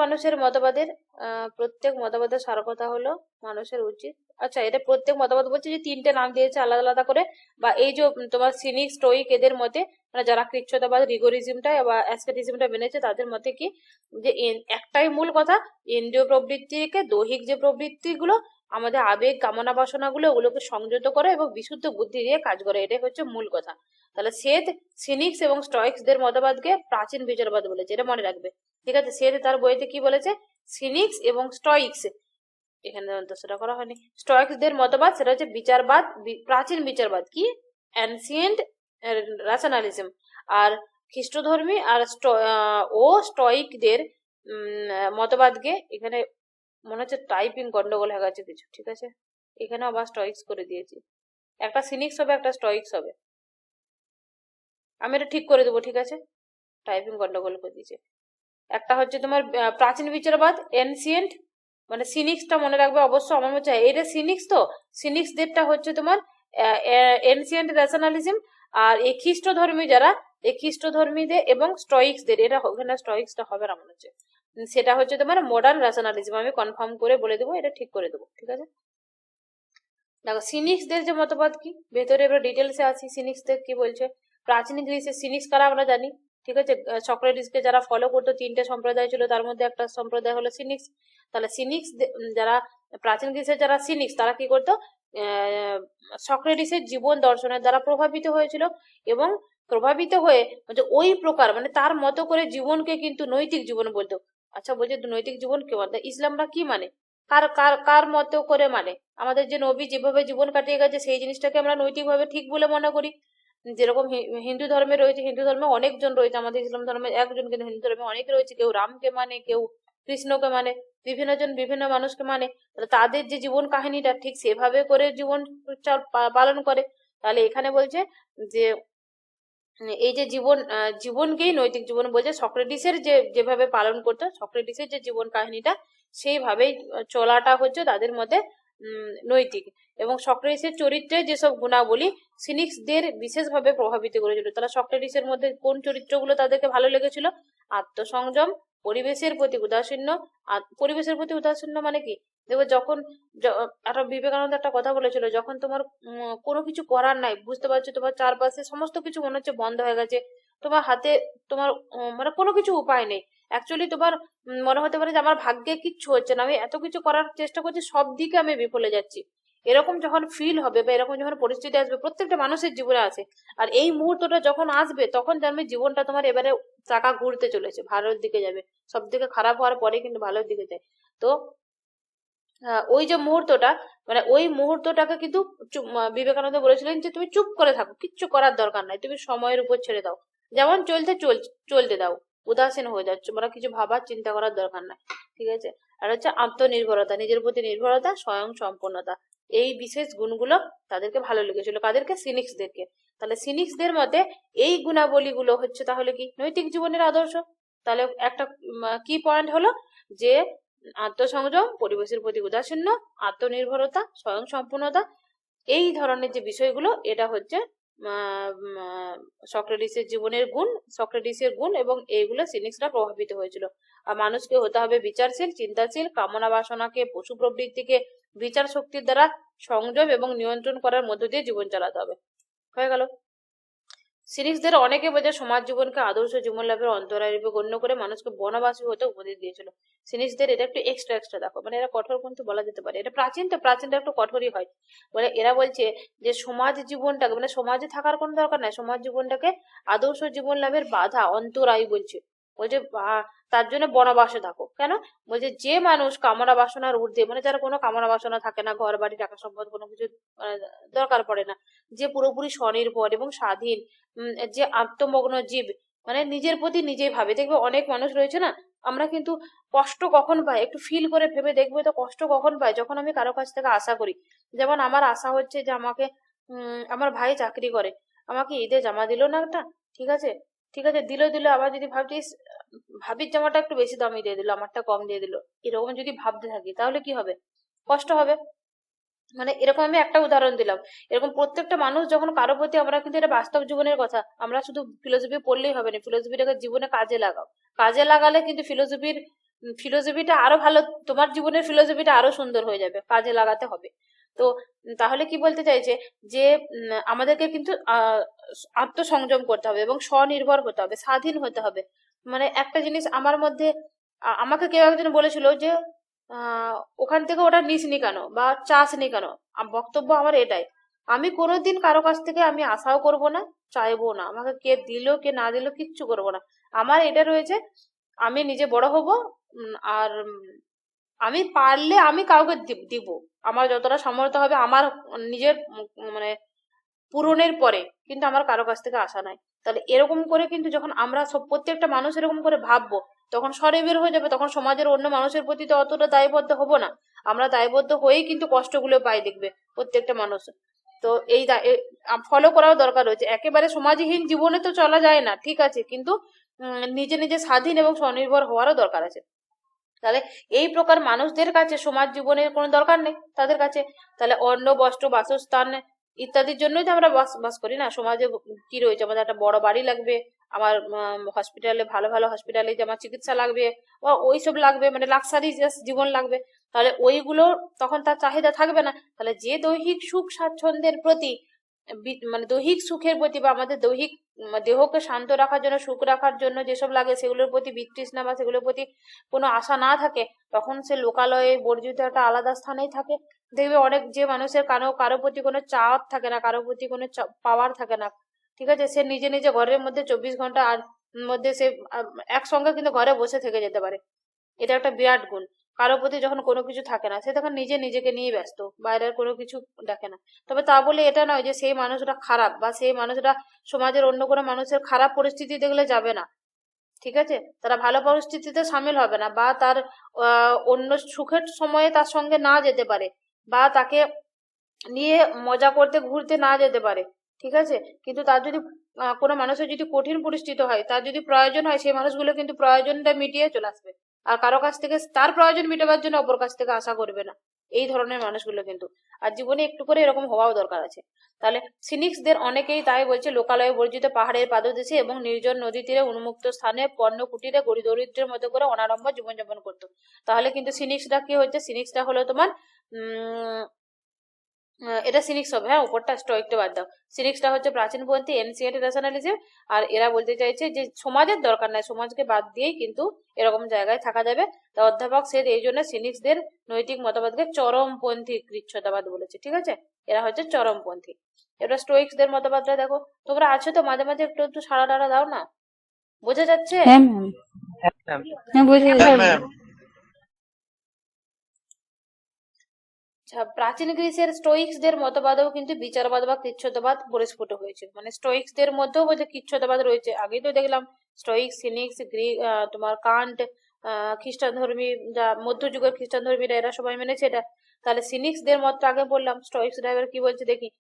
মতবাদের সার কথা হলো মানুষের উচিত, আচ্ছা এটা প্রত্যেক মতবাদ বলছে যে তিনটে নাম দিয়েছে আলাদা আলাদা করে, বা এই যে তোমার সিনিক স্টোইক এদের মতে, মানে যারা কৃচ্ছ্রতাবাদ রিগোরিজমটা বা অ্যাসকেটিজমটা মেনেছে তাদের মতে কি, যে একটাই মূল কথা, ইন্দ্রিয় প্রবৃত্তিকে, দৈহিক যে প্রবৃত্তিগুলো, আমাদের আবেগ কামনা বাসনাগুলো, ওগুলোকে সংযত করে এবং বিশুদ্ধ বুদ্ধি দিয়ে কাজ করে, এটাই হচ্ছে মূল কথা। তাহলে সেদ, সিনিক্স এবং স্টয়িক্সদের মতবাদকে প্রাচীন বিচারবাদ বলেছে, এটা মনে রাখবে। ঠিক আছে, সেদ তার বইতে কি বলেছে, সিনিক্স এবং স্টয়িক্স, এখানে সেটা করা হয়নি, স্টয়িক্সদের মতবাদ সেটা হচ্ছে বিচারবাদ, প্রাচীন বিচারবাদ কি, অ্যানসিয়েন্ট রেশনালিজম। আর খ্রিস্টধর্মী আর স্টয়িকদের মতবাদকে, এখানে মনে হচ্ছে টাইপিং গন্ডগোল হয়ে গেছে কিছু, ঠিক আছে, এখানে আবার স্টয়িক্স করে দিয়েছি, একটা সিনিক্স হবে একটা স্টয়িক্স হবে, আমি এটা ঠিক করে দেবো, ঠিক আছে, টাইপিং গন্ডগোল করে দিয়েছে। একটা হচ্ছে তোমার প্রাচীন বিচারবাদ, এনসিয়েন্ট, মানে সিনিক্সটা মনে রাখবে অবশ্য, আমার মনে হচ্ছে এটা সিনিক্স, তো সিনিক্সদেরটা হচ্ছে তোমার এনসিয়েন্ট রেশনালিজম। আর এই খ্রিস্টধর্মী যারা, এই খ্রিস্টধর্মীদের এবং স্টয়িক্সদের, এটা ওখানে স্টয়িক্সটা হবে না মনে হচ্ছে, সেটা হচ্ছে তোমার মডার্ন রেশনালিজম, আমি কনফার্ম করে বলে দেবো, এটা ঠিক করে দেবো, ঠিক আছে। দেখো সিনিক্সদের যে মতবাদ কি, ভেতরে এবার ডিটেলসে আছি, সিনিক্সদের কি বলছে। প্রাচীন গ্রিসে সিনিক্স কারা আমরা জানি, ঠিক আছে, সক্রেটিসকে যারা ফলো করতো, তিনটে সম্প্রদায় ছিল, তার মধ্যে একটা সম্প্রদায় হলো সিনিক্স। তাহলে সিনিক্স যারা, প্রাচীন গ্রিসের যারা সিনিক্স, তারা কি করতো, সক্রেটিসের জীবন দর্শনের দ্বারা প্রভাবিত হয়েছিল, এবং প্রভাবিত হয়ে মানে ওই প্রকার, মানে তার মতো করে জীবনকে কিন্তু নৈতিক জীবন বলতো। আচ্ছা বলছে নৈতিক জীবন কি মানে, ইসলামরা কি মানে, কার কার কার মতো করে মানে, আমাদের যে নবী যেভাবে জীবন কাটিয়ে গেছে সেই জিনিসটাকে আমরা নৈতিকভাবে ঠিক বলে মনে করি। যেরকম হিন্দু ধর্মে রয়েছে, হিন্দু ধর্মে অনেকজন রয়েছে, আমাদের ইসলাম ধর্মে একজন, কিন্তু হিন্দু ধর্মে অনেক রয়েছে, কেউ রামকে মানে, কেউ কৃষ্ণকে মানে, বিভিন্ন জন বিভিন্ন মানুষকে মানে, তাহলে তাদের যে জীবন কাহিনীটা ঠিক সেভাবে করে জীবন পালন করে। তাহলে এখানে বলছে যে এই যে জীবনকেই নৈতিক জীবন বলছে, সক্রেটিসের যেভাবে পালন করতো, সক্রেটিসের যে জীবন কাহিনীটা সেইভাবেই চলাটা হচ্ছে তাদের মধ্যে নৈতিক। এবং সক্রেটিসের চরিত্রের যেসব গুণাবলী সিনিক্সদের বিশেষভাবে প্রভাবিত করেছিল। তারা সক্রেটিসের মধ্যে কোন চরিত্রগুলো তাদেরকে ভালো লেগেছিল, আত্মসংযম, পরিবেশের প্রতি উদাসীন্য। পরিবেশের প্রতি উদাসীন্য মানে কি, দেখো যখন একটা বিবেকানন্দ একটা কথা বলেছিল, যখন তোমার কোনো কিছু করার নাই, বুঝতে পারছো তোমার চারপাশে সমস্ত কিছু মনে হচ্ছে বন্ধ হয়ে গেছে, তোমার হাতে তোমার মানে কোনো কিছু উপায় নেই, অ্যাকচুয়ালি তোমার মনে হতে পারে যে আমার ভাগ্যে কিচ্ছু হচ্ছে না, আমি এত কিছু করার চেষ্টা করছি, সব দিকে আমি বিফলে যাচ্ছি, এরকম যখন ফিল হবে বা এরকম যখন পরিস্থিতি আসবে, প্রত্যেকটা মানুষের জীবনে আসে, আর এই মুহূর্তটা যখন আসবে তখন জানবে জীবনটা তোমার এবারে চাকা ঘুরতে চলেছে, ভালোর দিকে যাবে, সব দিকে খারাপ হওয়ার পরে কিন্তু ভালোর দিকে যায়। তো ওই যে মুহূর্তটা, মানে ওই মুহূর্তটাকে কিন্তু বিবেকানন্দ বলেছিলেন যে তুমি চুপ করে থাকো, কিচ্ছু করার দরকার নাই, তুমি সময়ের উপর ছেড়ে দাও, যেমন চলতে চলতে দাও, উদাসীন হয়ে যাচ্ছে, মানে কিছু ভাবার চিন্তা করার দরকার নাই, ঠিক আছে। আর হচ্ছে আত্মনির্ভরতা, নিজের প্রতি নির্ভরতা, স্বয়ং সম্পূর্ণতা, এই বিশেষ গুণগুলো তাদেরকে ভালো লেগেছিল, কাদেরকে, সিনিক্সদেরকে। তাহলে সিনিক্সদের মতে এই গুণাবলীগুলো হচ্ছে তাহলে কি, নৈতিক জীবনের আদর্শ। তাহলে একটা কি পয়েন্ট হলো যে আত্মসংযম, পরিবেশের প্রতি উদাসীন্য, আত্মনির্ভরতা, স্বয়ং সম্পূর্ণতা, এই ধরনের যে বিষয়গুলো, এটা হচ্ছে সক্রেটিসের জীবনের গুণ, সক্রেটিসের গুণ, এবং এইগুলো সিনিক্সরা প্রভাবিত হয়েছিল। আর মানুষকে হতে হবে বিচারশীল, চিন্তাশীল, কামনা বাসনাকে, পশু প্রবৃত্তিকে বিচার শক্তির দ্বারা সংযম এবং নিয়ন্ত্রণ করার মধ্য দিয়ে জীবন চালাতে হবে। হয়ে গেল। সিনিক্সদের অনেকে বোঝে সমাজ জীবনকে আদর্শ জীবন লাভের অন্তরায় রূপে গণ্য করে মানুষকে বনবাসী হতে উপদেশ দিয়েছিল। সিনিক্সদের এটা একটু এক্সট্রা দেখো, মানে এরা কঠোর কিন্তু বলা যেতে পারে, এটা প্রাচীনটা একটু কঠোরই হয়। মানে এরা বলছে যে সমাজ জীবনটাকে, মানে সমাজে থাকার কোনো দরকার নাই, সমাজ জীবনটাকে আদর্শ জীবন লাভের বাধা অন্তরায় বলছে। বলছে তার জন্য বনবাসে থাকো। কেন? বলছে যে মানুষ কামনা বাসনার ঊর্ধ্বে, মানে যার কোনো কামনা বাসনা থাকে না, ঘর বাড়ি টাকা সম্পদ কোনো কিছু দরকার পড়ে না, যে পুরোপুরি স্বনির্ভর এবং স্বাধীন, যে আত্মমগ্ন জীব, মানে নিজের প্রতি নিজেই ভাবে। দেখবে অনেক মানুষ রয়েছে না, আমরা কিন্তু কষ্ট কখন পাই একটু ফিল করে ভেবে দেখবে তো, কষ্ট কখন পাই যখন আমি কারো কাছ থেকে আশা করি। যেমন আমার আশা হচ্ছে যে আমাকে আমার ভাই চাকরি করে, আমাকে ঈদে জামা দিল না একটা, ঠিক আছে, ঠিক আছে, দিল আবার যদি ভাবছিস ভাবির জামাটা একটু বেশি দামি দিয়ে দিল, আমারটা কম দিয়ে দিল, এরকম যদি ভাবতে থাকি তাহলে কি হবে? কষ্ট হবে। মানে এরকম আমি একটা উদাহরণ দিলাম। এরকম প্রত্যেকটা মানুষ যখন কারো প্রতি, আমরা কিন্তু এটা বাস্তব জীবনের কথা, আমরা শুধু ফিলোসফি পড়লেই হবে না, ফিলোসফিটাকে জীবনে কাজে লাগাও। কাজে লাগালে কিন্তু ফিলোসফিটা আরো ভালো, তোমার জীবনের ফিলোসফিটা আরো সুন্দর হয়ে যাবে, কাজে লাগাতে হবে। তো তাহলে কি বলতে চাইছে যে আমাদেরকে কিন্তু আত্মসংযম করতে হবে এবং স্বনির্ভর হতে হবে, স্বাধীন হতে হবে। মানে একটা জিনিস আমার মধ্যে, আমাকে কেউ একজন বলেছিল যে ওখান থেকে ওটা নিসনি কেন বা চাসনি কেন। বক্তব্য আমার এটাই, আমি কোনোদিন কারো কাছ থেকে আমি আশাও করব না, চাইবো না, আমাকে কে দিল কে না দিল কিচ্ছু করব না। আমার এটা রয়েছে, আমি নিজে বড় হব, আর আমি পারলে আমি কাউকে দিব, আমার যতটা সামর্থ্য হবে আমার নিজের মানে পূরণের পরে, কিন্তু আমার কারো কাছ থেকে আশা নাই। তাহলে এরকম করে কিন্তু যখন আমরা সব প্রত্যেকটা মানুষ এরকম করে ভাববো, তখন স্বনির্ভর হয়ে যাবে, তখন সমাজের অন্য মানুষের প্রতি তো অতটা দায়বদ্ধ হব না। আমরা দায়বদ্ধ হয়েই কিন্তু কষ্টগুলো পাই, দেখবে প্রত্যেকটা মানুষ। তো এই ফলো করাও দরকার রয়েছে। একেবারে সমাজহীন জীবনে তো চলা যায় না, ঠিক আছে, কিন্তু নিজে নিজে স্বাধীন এবং স্বনির্ভর হওয়ারও দরকার আছে। তাহলে এই প্রকার মানুষদের কাছে সমাজ জীবনের কোনো দরকার নেই তাদের কাছে। তাহলে অন্ন বস্ত্র বাসস্থান ইত্যাদির জন্যই তো আমরা বাস করি না। সমাজে কি রয়েছে, আমাদের একটা বড় বাড়ি লাগবে, আমার হসপিটালে, ভালো ভালো হসপিটালে যে আমার চিকিৎসা লাগবে, বা ওইসব লাগবে, মানে লাক্সারি জীবন লাগবে। তাহলে ওইগুলো তখন তার চাহিদা থাকবে না। তাহলে যে দৈহিক সুখ স্বাচ্ছন্দ্যের প্রতি, মানে দৈহিক সুখের প্রতি বা আমাদের দৈহিক দেহকে শান্ত রাখার জন্য, সুখ রাখার জন্য যেসব লাগে সেগুলোর প্রতি বিতৃষ্ণা বা সেগুলোর প্রতি কোনো আশা না থাকে, তখন সে লোকালয়ে বর্জিত একটা আলাদা স্থানেই থাকে। দেখবে অনেক যে মানুষের কারো প্রতি কোনো চাওয়ার থাকে না, কারো প্রতি কোনো পাওয়ার থাকে না, ঠিক আছে, সে নিজে নিজে ঘরের মধ্যে 24 ঘন্টা আর মধ্যে সে একসঙ্গে কিন্তু ঘরে বসে থেকে যেতে পারে। এটা একটা বিরাট গুণ। কারো প্রতি যখন কোনো কিছু থাকে না, সে তখন নিজেকে নিয়ে ব্যস্ত, বাইরের কোনো কিছু দেখে না। তবে তা বলে এটা নয় যে সেই মানুষটা খারাপ, বা সেই মানুষটা সমাজের অন্য কোনো মানুষের খারাপ পরিস্থিতি দেখলে যাবে না, ঠিক আছে, তারা ভালো পরিস্থিতিতে সামিল হবে না, বা তার অন্য সুখের সময়ে তার সঙ্গে না যেতে পারে, বা তাকে নিয়ে মজা করতে ঘুরতে না যেতে পারে, ঠিক আছে। কিন্তু তার যদি কোনো মানুষের যদি কঠিন পরিস্থিতি হয়, তার যদি প্রয়োজন হয়, সেই মানুষগুলো কিন্তু প্রয়োজনটা মিটিয়ে চলে আসবে, আর কারো কাছ থেকে তার প্রয়োজন মেটাবার জন্য অপর কাছ থেকে আশা করবে না। এই ধরনের মানুষগুলো কিন্তু, আর জীবনে একটু করে এরকম হওয়াও দরকার আছে। তাহলে সিনিক্সদের অনেকেই তাই বলছে লোকালয়ে বর্জিত পাহাড়ের পাদদেশে এবং নির্জন নদী তীরে উন্মুক্ত স্থানে পণ্য কুটিরে গরিব দরিদ্রের মতো করে অনাড়ম্বর জীবনযাপন করতো। তাহলে কিন্তু সিনিক্সরা কি হচ্ছে, সিনিক্সরা হলো তোমার এটা সিনিক্স হবে, হ্যাঁ, উপরটা স্টোইকটা বাদ দাও। সিনিক্সটা হচ্ছে প্রাচীনপন্থী এনসিয়েন্ট রেশনালিজম। আর এরা বলতে চাইছে যে সমাজের দরকার নাই, সমাজকে বাদ দিয়েই কিন্তু এরকম জায়গায় থাকা যাবে। তা অধ্যাপক সেদ এই জন্য সিনিক্সদের নৈতিক মতবাদকে চরমপন্থী কৃচ্ছ্রতাবাদ বলেছে, ঠিক আছে, এরা হচ্ছে চরমপন্থী। এবার স্টোইক্সদের মতবাদটা দেখো, তোমরা আছো তো, মাঝে মাঝে একটু একটু সাড়া টাড়া দাও না, বোঝা যাচ্ছে? হ্যাঁ ম্যাম, হ্যাঁ ম্যাম। হ্যাঁ বোঝা যাচ্ছে। প্রাচীন গ্রিসের স্টোইক্সদের মতবাদেও কিন্তু বিচারবাদ বা কৃচ্ছ্রতাবাদ পরিস্ফুট হয়েছে। মানে স্টোইক্সদের মধ্যেও বলছে কৃচ্ছ্রতাবাদ রয়েছে। আগেই তো দেখলাম স্টোইক, সিনিক্স, গ্রিক, তোমার কান্ট, খ্রিস্টান ধর্মী, যা মধ্যযুগের খ্রিস্টান ধর্মীরা, এরা সবাই মেনেছে এটা। তাহলে সিনিক্সদের মতটা আগে বললাম, স্টোইক্সরা এবার কি বলছে দেখি।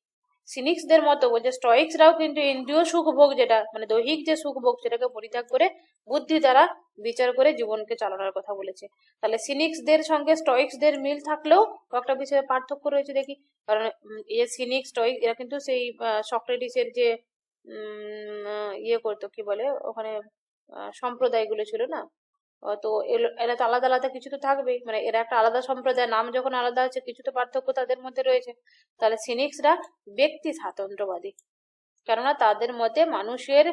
সিনিক্সদের মতো বলছে স্টোইক্সরাও কিন্তু ইন্দ্রিয় সুখ ভোগ, যেটা মানে দৈহিক যে সুখ ভোগ, সেটাকে পরিত্যাগ করে বুদ্ধি দ্বারা বিচার করে জীবনকে চালানোর কথা বলেছে। তাহলে সিনিক্সদের সঙ্গে স্টোইক্সদের মিল থাকলেও কয়েকটা বিষয়ে পার্থক্য রয়েছে দেখি। কারণ এই সিনিক স্টোইক এরা কিন্তু সেই সক্রেটিসের যে ইয়ে করতো, কি বলে ওখানে সম্প্রদায়গুলো ছিল না, তো এরা তো আলাদা আলাদা কিছু তো থাকবেই, মানে এরা একটা আলাদা সম্প্রদায়, নাম যখন আলাদা আছে কিছু তো পার্থক্য তাদের মধ্যে রয়েছে। তাহলে সিনিক্সরা ব্যক্তি স্বাতন্ত্র্যবাদী, কেননা তাদের মতে মানুষের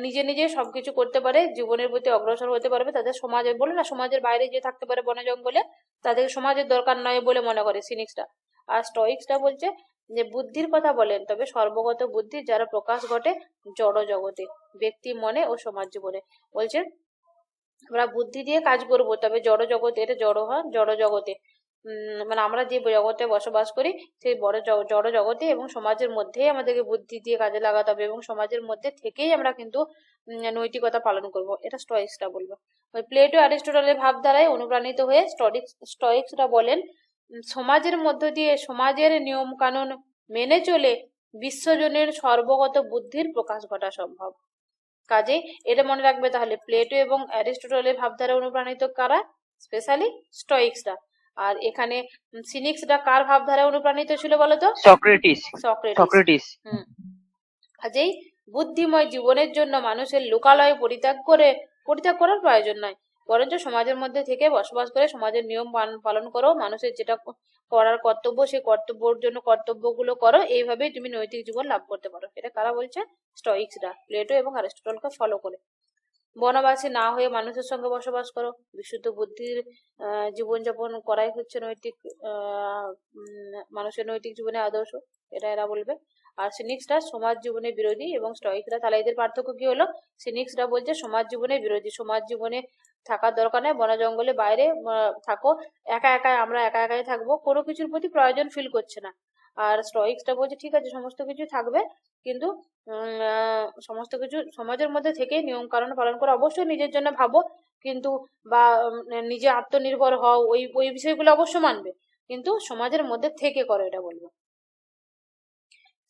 নিজে নিজে সবকিছু করতে পারে, জীবনের প্রতি অগ্রসর হতে পারবে, তাদের সমাজে বলে না সমাজের বাইরে যে থাকতে পারে বনে জঙ্গলে, তাদের সমাজের দরকার নয় বলে মনে করে সিনিক্সটা। আর স্টয়িক্সটা বলছে যে বুদ্ধির কথা বলেন, তবে সর্বগত বুদ্ধি যারা প্রকাশ ঘটে জড় জগতে, ব্যক্তি মনে ও সমাজ জীবনে। বলছে আমরা বুদ্ধি দিয়ে কাজ করব, তবে জড় জগতে, এটা জড় হয় জড় জগতে, মানে আমরা যে জগতে বসবাস করি সেই জড় জগতে এবং সমাজের মধ্যেই আমাদেরকে বুদ্ধি দিয়ে কাজে লাগাতে হবে, এবং সমাজের মধ্যে থেকেই আমরা কিন্তু নৈতিকতা পালন করব, এটা স্টয়িক্সরা বলবো। ওই প্লেটো অ্যারিস্টটলের ভাবধারায় অনুপ্রাণিত হয়ে স্টয়িক্সরা বলেন সমাজের মধ্য দিয়ে সমাজের নিয়ম কানুন মেনে চলে বিশ্বজনের সর্বগত বুদ্ধির প্রকাশ ঘটা সম্ভব। কাজে এটা মনে রাখবে তাহলে, প্লেটো এবং অ্যারিস্টটলের ভাবধারা অনুপ্রাণিত কারা? স্পেশালি স্টয়িক্সরা। আর এখানে সিনিক্সরা কার ভাবধারা অনুপ্রাণিত ছিল বলতো? সক্রেটিস। সক্রেটিস। সক্রেটিস। কাজেই বুদ্ধিময় জীবনের জন্য মানুষের লোকালয় পরিত্যাগ করার প্রয়োজন নয়, বরঞ্চ সমাজের মধ্যে থেকে বসবাস করে সমাজের নিয়ম পালন করো, মানুষের যেটা করার কর্তব্য সেই কর্তব্যের জন্য কর্তব্যগুলো করো, এইভাবেই তুমি নৈতিক জীবন লাভ করতে পারো। এটা কারা বলছে? স্টয়িক্সরা, প্লেটো এবং অ্যারিস্টটলকে ফলো করে। বনবাসী না হয়ে মানুষের সঙ্গে বসবাস করো, বিশুদ্ধ বুদ্ধির জীবনযাপন করাই হচ্ছে নৈতিক মানুষের নৈতিক জীবনের আদর্শ, এটা এরা বলবে। আর সিনিক্সরা সমাজ জীবনের বিরোধী এবং স্টয়িকরা, তাহলে এদের পার্থক্য কি হলো? সিনিক্সরা বলছে সমাজ জীবনের বিরোধী, সমাজ জীবনে থাকার দরকার নেই, বন জঙ্গলে বাইরে থাকো, আমরা একা একাই থাকবো, কোনো কিছুর প্রতি প্রয়োজন ফিল করছে না। আর স্টয়িক্সটা বলছে ঠিক আছে সমস্ত কিছু থাকবে, কিন্তু সমস্ত কিছু সমাজের মধ্যে থেকে নিয়ম কানুন পালন করো, অবশ্যই নিজের জন্য ভাবো, কিন্তু বা নিজে আত্মনির্ভর হও, ওই বিষয়গুলো অবশ্য মানবে, কিন্তু সমাজের মধ্যে থেকে করো, এটা বলবো।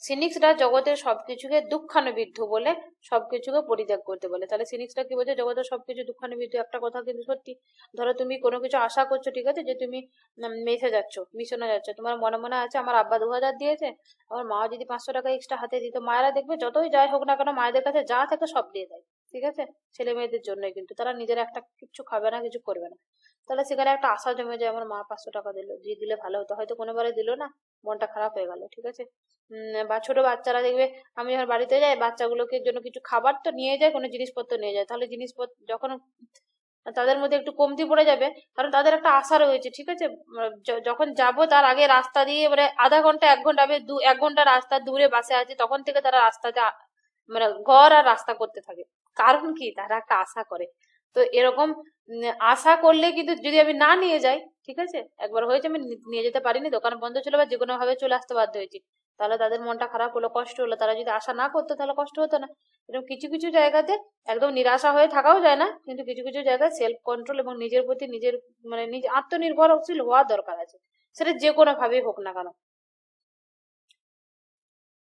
সিনিক্সরা জগতের সবকিছুকে দুঃখানুবিদ্ধ বলে সবকিছুকে পরিত্যাগ করতে বলে। তাহলে সিনিক্সরা কি বলছে? জগতের সবকিছু দুঃখানুবিদ্ধ। একটা কথা কিন্তু সত্যি, ধরো তুমি কোনো কিছু আশা করছো, ঠিক আছে, যে তুমি মিশনে যাচ্ছ, তোমার মনে মনে আছে আমার আব্বা 2000 দিয়েছে, আমার মা যদি 500 টাকা এক্সট্রা হাতে দিত, মায়েরা দেখবে যতই যাই হোক না কেন মায়েদের কাছে যা থাকে সব দিয়ে দেয়, ঠিক আছে, ছেলে মেয়েদের জন্যই, কিন্তু তারা নিজের একটা কিছু খাবে না, কিছু করবে না। তাহলে সেখানে একটা আশা জমে যায়, আমার মা 500 টাকা দিল, দিয়ে দিলে ভালো হতো, হয়তো কোনোবারে দিল না, মনটা খারাপ হয়ে গেল, ঠিক আছে। বা ছোট বাচ্চারা দেখবে, আমি যখন বাড়িতে যাই বাচ্চাগুলোকে জন্য কিছু খাবার তো নিয়ে যায়, কোনো জিনিসপত্র নিয়ে যায়, তাহলে জিনিসপত্র যখন তাদের মধ্যে একটু কমতি পড়ে যাবে, কারণ তাদের একটা আশা রয়েছে, ঠিক আছে, যখন যাব তার আগে রাস্তা দিয়ে মানে আধা ঘন্টা 1 ঘন্টা, আমি 1 ঘন্টা রাস্তা দূরে বাসে আছে, তখন থেকে তারা রাস্তাতে মানে ঘর আর রাস্তা করতে থাকে, কারণ কি তারা একটা আশা করে। তো এরকম আশা করলে কিন্তু যদি আমি না নিয়ে যাই, ঠিক আছে, একবার হয়েছে আমি নিয়ে যেতে পারিনি, দোকান বন্ধ ছিল বা যে কোনো ভাবে চলে আসতে বাধ্য হয়েছি, তাহলে তাদের মনটা খারাপ হলো, কষ্ট হলো। তারা যদি আশা না করতো তাহলে কষ্ট হতো না। এরকম কিছু কিছু জায়গাতে একদম নিরাশা হয়ে থাকাও যায় না, কিন্তু কিছু কিছু জায়গায় সেলফ কন্ট্রোল এবং নিজের প্রতি নিজের মানে নিজে আত্মনির্ভরশীল হওয়া দরকার আছে, সেটা যে কোনো ভাবেই হোক না কেন।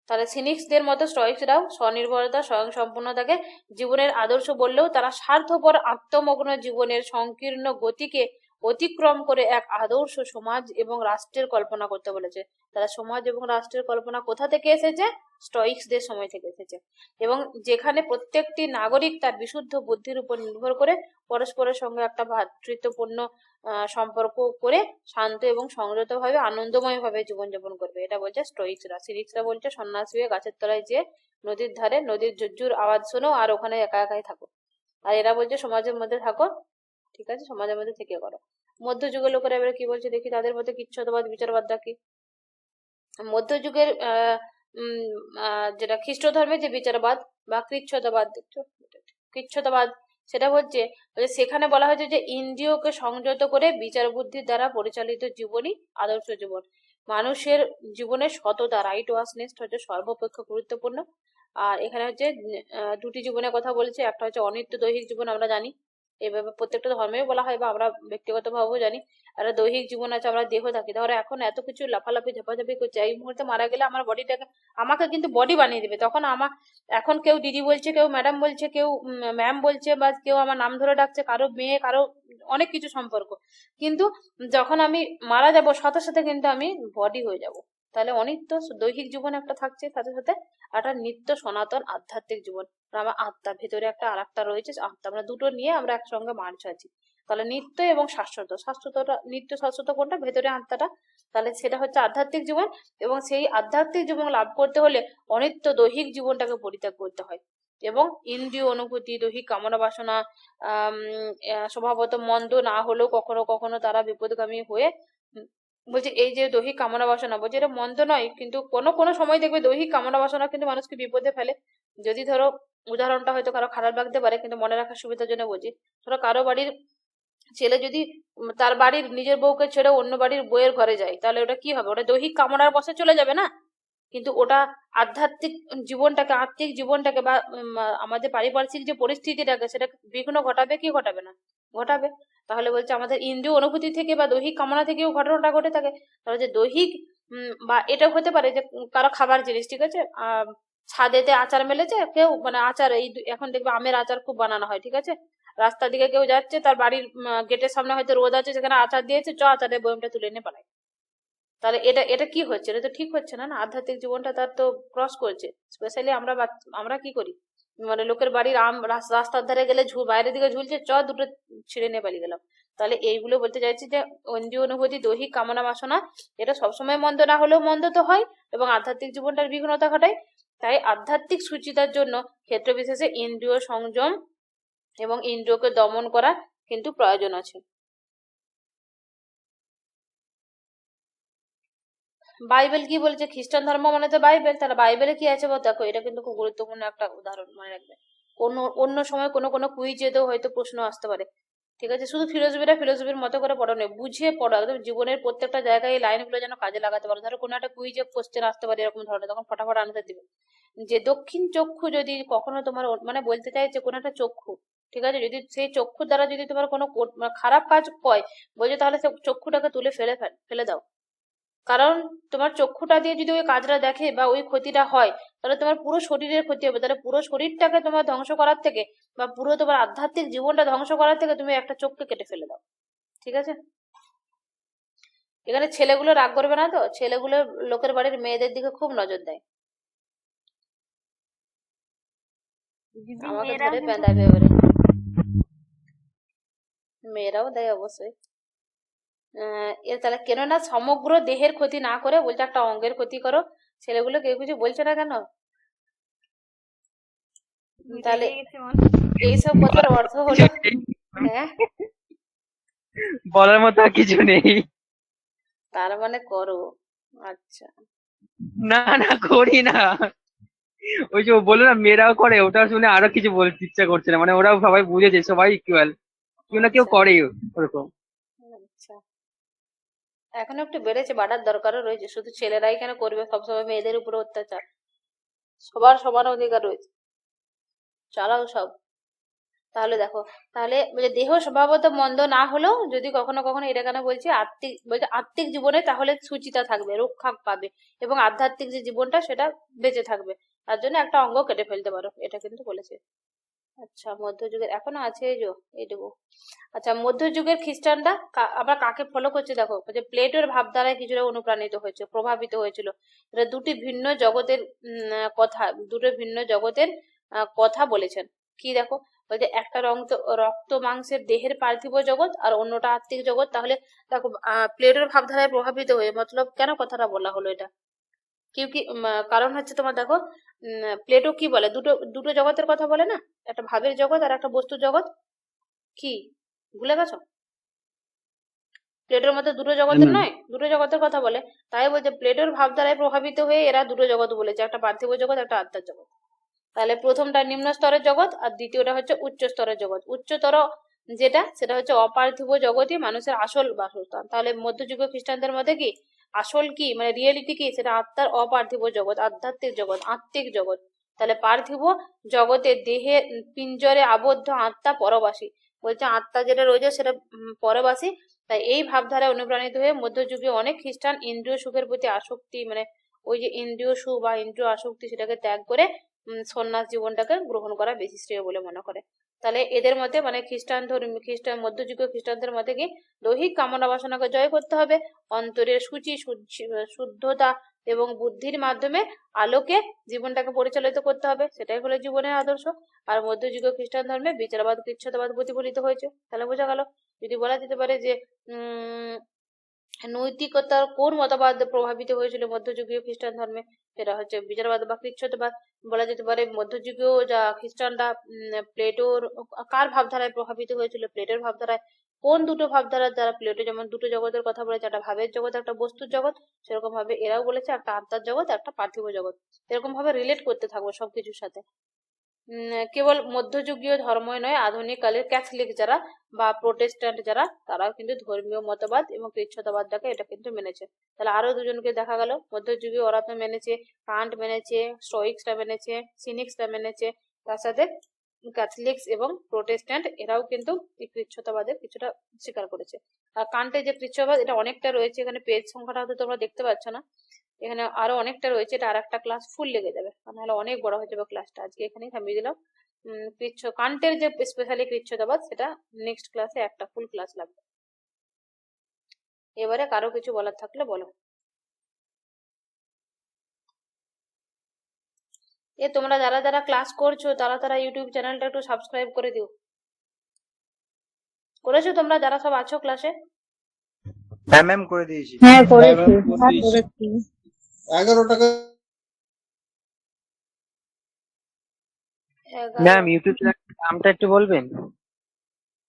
তাহলে সিনিক্সদের মতো স্টয়িক্সরাও স্বনির্ভরতা স্বয়ং সম্পূর্ণতাকে জীবনের আদর্শ বললেও তারা স্বার্থপর আত্মমগ্ন জীবনের সংকীর্ণ গতিকে অতিক্রম করে এক আদর্শ সমাজ এবং রাষ্ট্রের কল্পনা করতে বলেছে। তারা সমাজ এবং রাষ্ট্রের কল্পনা কোথা থেকে এসেছে? স্টয়িক্সদের সময় থেকে এসেছে, এবং যেখানে প্রত্যেকটি নাগরিক তার বিশুদ্ধ বুদ্ধির উপর নির্ভর করে পরস্পরের সঙ্গে একটা ভ্রাতৃত্বপূর্ণ সম্পর্ক করে শান্ত এবং সংযত ভাবে আনন্দময় ভাবে জীবনযাপন করবে, এটা বলছে স্টয়িক্সরা। সিনিক্সরা বলছে সন্ন্যাসী হয়ে গাছের তলায় যে নদীর ধারে নদীর ঝুরঝুর আওয়াজ শোনো আর ওখানে একা একাই থাকো। আর এরা বলছে সমাজের মধ্যে থাকো, ঠিক আছে, সমাজের মধ্যে থেকে করো। মধ্যযুগের লোকেরা এবারে কি বলছে দেখি, তাদের মধ্যে কিচ্ছতবাদ বিচারবাদটা কি? মধ্যযুগের যেটা খ্রিস্ট ধর্মের যে বিচারবাদ বা কৃচ্ছ্রতাবাদ, সেটা হচ্ছে সেখানে বলা হয়েছে যে ইন্দ্রিয়কে সংযত করে বিচার বুদ্ধির দ্বারা পরিচালিত জীবনই আদর্শ জীবন। মানুষের জীবনে সততা, রাইটওয়াসনেস হচ্ছে সর্বাপেক্ষা গুরুত্বপূর্ণ। আর এখানে হচ্ছে দুটি জীবনের কথা বলেছে, একটা হচ্ছে অনিত্য দৈহিক জীবন, আমরা জানি এইভাবে প্রত্যেকটা ধর্মেও বলা হয় বা আমরা ব্যক্তিগত ভাবেও জানি। একটা দৈহিক জীবন আছে, আমরা দেহ থাকি, ধরো এখন এত কিছু লাফালাফি ঝাপাঝাপি করছে, এই মুহূর্তে মারা গেলে আমার বডিটাকে আমাকে কিন্তু বডি বানিয়ে দেবে, তখন এখন কেউ দিদি বলছে, কেউ ম্যাডাম বলছে, কেউ ম্যাম বলছে, বা কেউ আমার নাম ধরে ডাকছে, কারো মেয়ে, কারো অনেক কিছু সম্পর্ক, কিন্তু যখন আমি মারা যাব সাথে সাথে কিন্তু আমি বডি হয়ে যাব, তাহলে অনিত্য দৈহিক জীবন একটা থাকছে, সাথে সাথে একটা নিত্য সনাতন আধ্যাত্মিক জীবন। আর আমার আত্মার ভিতরে একটা আর একটা রয়েছে আত্মা, আমরা দুটো নিয়ে আমরা একসঙ্গে মার্চ আছি। তাহলে নিত্য এবং শাশ্বত, শাশ্বতটা নিত্য শাশ্বত কোনটা, ভেতরে আত্মাটা, তাহলে সেটা হচ্ছে আধ্যাত্মিক জীবন। এবং সেই আধ্যাত্মিক জীবন লাভ করতে হলে অনিত্য দৈহিক জীবনটাকে পরিত্যাগ করতে হয়। এবং ইন্দ্রিয় অনুভূতি, দৈহিক কামনা বাসনা স্বভাবত মন্দ না হলেও কখনো কখনো তারা বিপদগামী হয়ে বলছে এই যে দৈহিক কামনা বাসনা, বলছে এটা মন্দ নয়, কিন্তু কোনো কোনো সময় দেখবে দৈহিক কামনা বাসনা কিন্তু মানুষকে বিপদে ফেলে। যদি ধরো উদাহরণটা হয়তো কারো খারাপ লাগতে পারে, কিন্তু মনে রাখার সুবিধার জন্য বলছি, ধরো কারো বাড়ির ছেলে যদি তার বাড়ির নিজের বউকে ছেড়ে অন্য বাড়ির বউয়ের ঘরে যায়, তাহলে ওটা কি হবে, ওটা দৈহিক কামনার বশে চলে যাবে না, কিন্তু ওটা আধ্যাত্মিক জীবনটাকে, আত্মিক জীবনটাকে বা আমাদের পারিপার্শ্বিক যে পরিস্থিতিটাকে সেটা বিঘ্ন ঘটাবে কি ঘটাবে না, ঘটাবে। তাহলে বলছে আমাদের ইন্দ্রিয় অনুভূতি থেকে বা দৈহিক কামনা থেকেও ঘটনাটা ঘটে থাকে। তাহলে যে দৈহিক বা এটা হতে পারে যে কারো খাবার জিনিস, ঠিক আছে, ছাদেতে আচার মেলেছে কেউ, মানে আচার এই এখন দেখবে আমের আচার খুব বানানো হয়, ঠিক আছে, রাস্তার দিকে কেউ যাচ্ছে, তার বাড়ির গেটের সামনে হয়তো রোদ আছে, সেখানে আচার দিয়েছে, আচারের বয়মটা তুলে নিয়ে পালায়। তাহলে এটা এটা কি হচ্ছে, এটা তো ঠিক হচ্ছে না, না, আধ্যাত্মিক জীবনটা তার তো ক্রস করছে। স্পেশালি আমরা কি করি, মানে লোকের বাড়ির আম রাস্তার ধারে গেলে বাইরের দিকে ঝুলছে, দুটো ছিঁড়ে নিয়ে পালিয়ে গেলাম। তাহলে এইগুলো বলতে চাইছি যে ইন্দ্রিয় অনুভূতি, দৈহিক কামনা বাসনা এটা সবসময় মন্দ না হলেও মন্দ তো হয়, এবং আধ্যাত্মিক জীবনটার বিঘ্নতা ঘটায়। তাই আধ্যাত্মিক সুচিতার জন্য ক্ষেত্র বিশেষে ইন্দ্রিয় সংযম এবং ইন্দ্রিয়কে দমন করা কিন্তু প্রয়োজন আছে। বাইবেল কি বলছে, খ্রিস্টান ধর্ম মানে তো বাইবেল, তাহলে বাইবেলে কি আছে দেখো, এটা কিন্তু খুব গুরুত্বপূর্ণ একটা উদাহরণ, মনে রাখবে। অন্য সময় কোনো কোনো কুইজেতেও হয়তো প্রশ্ন আসতে পারে, ঠিক আছে, শুধু ফিলোসফির মতো করে পড়ো না, বুঝিয়ে পড়ো, একদম জীবনের প্রত্যেকটা জায়গায় এই লাইনগুলো যেন কাজে লাগাতে পারো। ধরো কোনো একটা কুইজে কোশ্চেন আসতে পারে এরকম ধরনের, তখন ফটাফট আনসার দিবে। যে দক্ষিণ চক্ষু যদি কখনো তোমার মানে বলতে চাইছে কোনো একটা চক্ষু, ঠিক আছে, যদি সেই চক্ষুর দ্বারা যদি তোমার কোনো খারাপ কাজ হয়, বলছে তাহলে সে চক্ষুটাকে তুলে ফেলে ফেলে দাও। কারণ তোমার চক্ষুটা দিয়ে যদি ওই কাজটা দেখে বা ওই ক্ষতিটা হয়, তাহলে তোমার পুরো শরীরের ক্ষতি হবে। তাহলে পুরো শরীরটাকে তোমার ধ্বংস করার থেকে বা পুরো তোমার আধ্যাত্মিক জীবনটা ধ্বংস করার থেকে তুমি একটা চোখকে কেটে ফেলে দাও, ঠিক আছে। এখানে ছেলেগুলো রাগ করবে না তো, ছেলেগুলো লোকের বাড়ির মেয়েদের দিকে খুব নজর দেয়, দিদি আমাকে মেয়েরাও ধরে কিন্তু পেঁদাবে এবারে। মেয়েরাও দেয় অবশ্যই। এর তাহলে কেননা সমগ্র দেহের ক্ষতি না করে বলছে একটা অঙ্গের ক্ষতি করো। ছেলেগুলো কেউ কিছু বলছে না কেন, তাহলে রেগে গেছে মনে এইসব কথার অর্থ হলো, হ্যাঁ, বলার মতো আর কিছু নেই। তার মানে করো। আচ্ছা, না না, করি না। ওই যে ও বললো না মেয়েরাও করে, ওটা শুনে আরো কিছু বলতে ইচ্ছা করছে না, মানে ওরাও সবাই বুঝেছে সবাই ইকুয়াল, কেউ না কেউ আচ্ছা, করে ওরকম। আচ্ছা, এখন একটু বেড়েছে, বাড়ার দরকারও রয়েছে। শুধু ছেলেরাই কেন করবে সবসময় মেয়েদের উপরে অত্যাচার, সবার সমান অধিকার রয়েছে, চালাও সব। তাহলে দেখো, তাহলে বলছে দেহ স্বভাবত মন্দ না হলেও যদি কখনো কখনো, এটা কেন বলছি, বলছে আত্মিক জীবনে তাহলে সুচিতা থাকবে, রক্ষা পাবে, এবং আধ্যাত্মিক যে জীবনটা সেটা বেঁচে থাকবে। তার জন্য একটা অঙ্গ কেটে ফেলতে পারো, এটা কিন্তু বলেছে। আচ্ছা, মধ্যযুগের এখনো আছে এই যে এইটুকু। আচ্ছা, মধ্যযুগের খ্রিস্টানরা আবার কাকে ফলো করছে দেখো, যে প্লেটোর ভাবধারায় কিছুটা অনুপ্রাণিত হয়েছে, প্রভাবিত হয়েছিল। এটা দুটি ভিন্ন জগতের কথা, দুটো ভিন্ন জগতের কথা বলেছেন। কি দেখো, বলছে একটা রক্ত মাংসের দেহের পার্থিব জগৎ আর অন্যটা আত্মিক জগৎ। তাহলে দেখো প্লেটোর ভাবধারায় প্রভাবিত হয়ে মতলব কেন কথাটা বলা হলো এটা, কি কি কারণ হচ্ছে তোমার দেখো, প্লেটো কি বলে, দুটো দুটো জগতের কথা বলে না, একটা ভাবের জগৎ আর একটা বস্তুর জগৎ। কি ভুলে গেছো, প্লেটোর মধ্যে দুটো জগতের হুম। নয়, দুটো জগতের কথা বলে। তাই বলছে প্লেটোর ভাবধারায় প্রভাবিত হয়ে এরা দুটো জগৎ বলেছে, একটা পার্থিব জগৎ, একটা আত্মার জগৎ। তাহলে প্রথমটা নিম্ন স্তরের জগৎ আর দ্বিতীয়টা হচ্ছে উচ্চ স্তরের জগৎ। উচ্চতর যেটা সেটা হচ্ছে অপার্থিব জগৎই মানুষের আসল বাসস্থান। তাহলে মধ্যযুগীয় খ্রিস্টানদের মধ্যে কি আসল কি, মানে রিয়েলিটি কি, সেটা আত্মার অপার্থিব জগৎ, আধ্যাত্মিক জগৎ, আত্মিক জগৎ। তাহলে পার্থিব জগতে দেহে পিঞ্জরে আবদ্ধ আত্মা পরবাসী, বলছে আত্মা যেটা রয়েছে সেটা পরবাসী। তাই এই ভাবধারায় অনুপ্রাণিত হয়ে মধ্যযুগে অনেক খ্রিস্টান ইন্দ্রিয় সুখের প্রতি আসক্তি, মানে ওই যে ইন্দ্রিয় সুখ বা ইন্দ্রিয় আসক্তি সেটাকে ত্যাগ করে সন্ন্যাস জীবনটাকে গ্রহণ করা বেশি শ্রেয় বলে মনে করে। তাহলে এদের মতে মানে খ্রিস্টান মধ্যযুগীয় খ্রিস্টানদের মতে কি দৈহিক কামনা বাসনাকে জয় করতে হবে, অন্তরের শুদ্ধতা এবং বুদ্ধির মাধ্যমে আলোকে জীবনটাকে পরিচালিত করতে হবে, সেটাই হলো জীবনের আদর্শ। আর মধ্যযুগীয় খ্রিস্টান ধর্মে বিচারবাদ কৃচ্ছ্রদবাদ প্রতিফলিত হয়েছে। তাহলে বোঝা গেল। যদি বলা যেতে পারে যে নৈতিকতার কোন মতবাদ প্রভাবিত হয়েছিল মধ্যযুগীয় খ্রিস্টান ধর্মে, সেটা হচ্ছে বিচারবাদ বা কৃচ্ছ্রদবাদ। বলা যেতে পারে মধ্যযুগীয় যা খ্রিস্টানরা প্লেটোর কার ভাবধারায় প্রভাবিত হয়েছিল, প্লেটোর ভাবধারায়। কোন দুটো ভাবধারার দ্বারা? প্লেটো যেমন দুটো জগতের কথা বলেছে, একটা ভাবের জগৎ, একটা বস্তুর জগৎ, সেরকম ভাবে এরাও বলেছে একটা আত্মার জগৎ, একটা পার্থিব জগৎ। এরকম ভাবে রিলেট করতে থাকবো সবকিছুর সাথে। কেবল মধ্যযুগীয় ধর্মই নয়, আধুনিক কালের ক্যাথলিক যারা বা প্রোটেস্ট্যান্ট যারা, তারাও কিন্তু ধর্মীয় মতবাদ এবং কৃচ্ছ্রদবাদটাকে এটা কিন্তু মেনেছে। তাহলে আরো দুজনকে দেখা গেল মধ্যযুগীয়, ওরা তো মেনেছে, কান্ট মেনেছে, স্টোইক্সরা মেনেছে, সিনিক্সরা মেনেছে, তার সাথে ক্যাথলিক্স এবং প্রোটেস্ট্যান্ট এরাও কিন্তু এই কৃচ্ছ্রদবাদের কিছুটা স্বীকার করেছে। আর কান্টের যে কৃচ্ছ্রবাদ, এটা অনেকটা রয়েছে, এখানে পেজ সংখ্যাটা হয়তো তোমরা দেখতে পাচ্ছ না, এখানে আরো অনেকটা রয়েছে, এটা আর একটা ক্লাস ফুল লেগে যাবে, নাহলে অনেক বড় হয়ে যাবে ক্লাসটা। আজকে এখানেই থামিয়ে দিলাম। কান্টের যে স্পেশালি কৃচ্ছ্রদবাদ, সেটা নেক্সট ক্লাসে একটা ফুল ক্লাস লাগবে। এবারে কারো কিছু বলার থাকলে বলো। তোমরা যারা যারা ক্লাস করছো তারা তারা ইউটিউব চ্যানেলটা একটু সাবস্ক্রাইব করে দিও। করেছো তোমরা যারা সব আছো ক্লাসে? হ্যাঁ ম্যাম করে দিয়েছি। হ্যাঁ হ্যাঁ করেছি। ম্যাম করে দিয়েছি। 11 টাকা। ম্যাম ইউটিউব চ্যানেলের নামটা একটু বলবেন?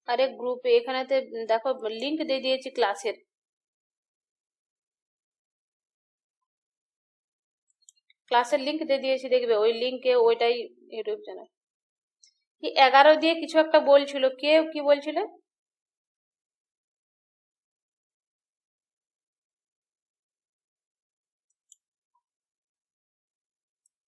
আরে গ্রুপে এখানেতে দেখো লিংক দিয়ে দিয়েছি ক্লাসের, লিংক দিয়ে দিয়েছি, দেখবে ওই লিংকে, ওইটাই ইউটিউব চ্যানেল। কি 11 দিয়ে কিছু একটা বলছিল, কে কি বলছিলে?